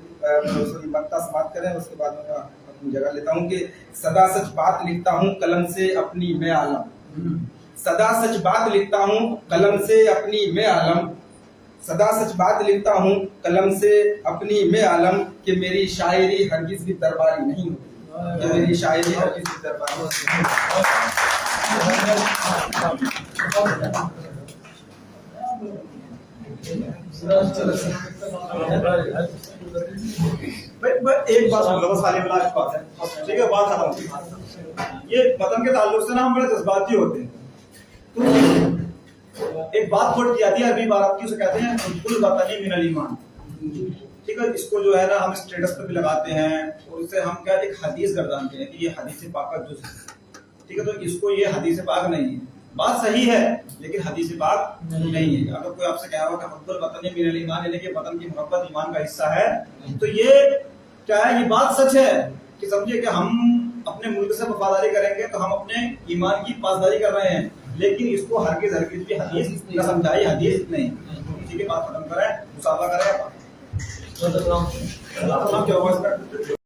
Speaker 10: मक्ता समाप्त करें, उसके बाद मैं अपनी जगह लेता हूँ कि सदा सच बात लिखता हूँ कलम से अपनी मैं आलम, सदा सच बात लिखता हूँ कलम से अपनी मैं आलम, सदा सच बात लिखता हूँ कलम से अपनी मैं आलम, कि मेरी शायरी हरगिज भी दरबारी नहीं होती, कि मेरी शायरी हरगिज भी दरबारी नहीं
Speaker 2: एक बात सुन लो, बस खाली लास्ट बात है, ठीक है, बात खत्म। ये वतन के ताल्लुक से ना हम बड़े जज्बाती होते हैं। तो एक बात कोट की जाती है अरबी बारात की, उसे कहते हैं कुल वतनी मिनल ईमान, ठीक है। इसको जो है ना हम स्टेटस पे भी लगाते हैं, और इससे हम क्या एक हदीस गर्दानते हैं कि ये हदीस पाक का जुज़ है, ठीक है। तो इसको ये हदीस पाक नहीं है, बात सही है लेकिन हदीस पाक नहीं है। अगर कोई आपसे कह रहा हो कि कुल वतनी मिनल ईमान, यानी कि वतन की मोहब्बत ईमान का हिस्सा है, तो ये क्या है, ये बात सच है कि समझिए कि हम अपने मुल्क से वफादारी करेंगे तो हम अपने ईमान की पासदारी कर रहे हैं, लेकिन इसको हरगिज भी हदीस न समझाई, हदीस नहीं, ठीक है। बात खत्म करें, मुसाफा करें।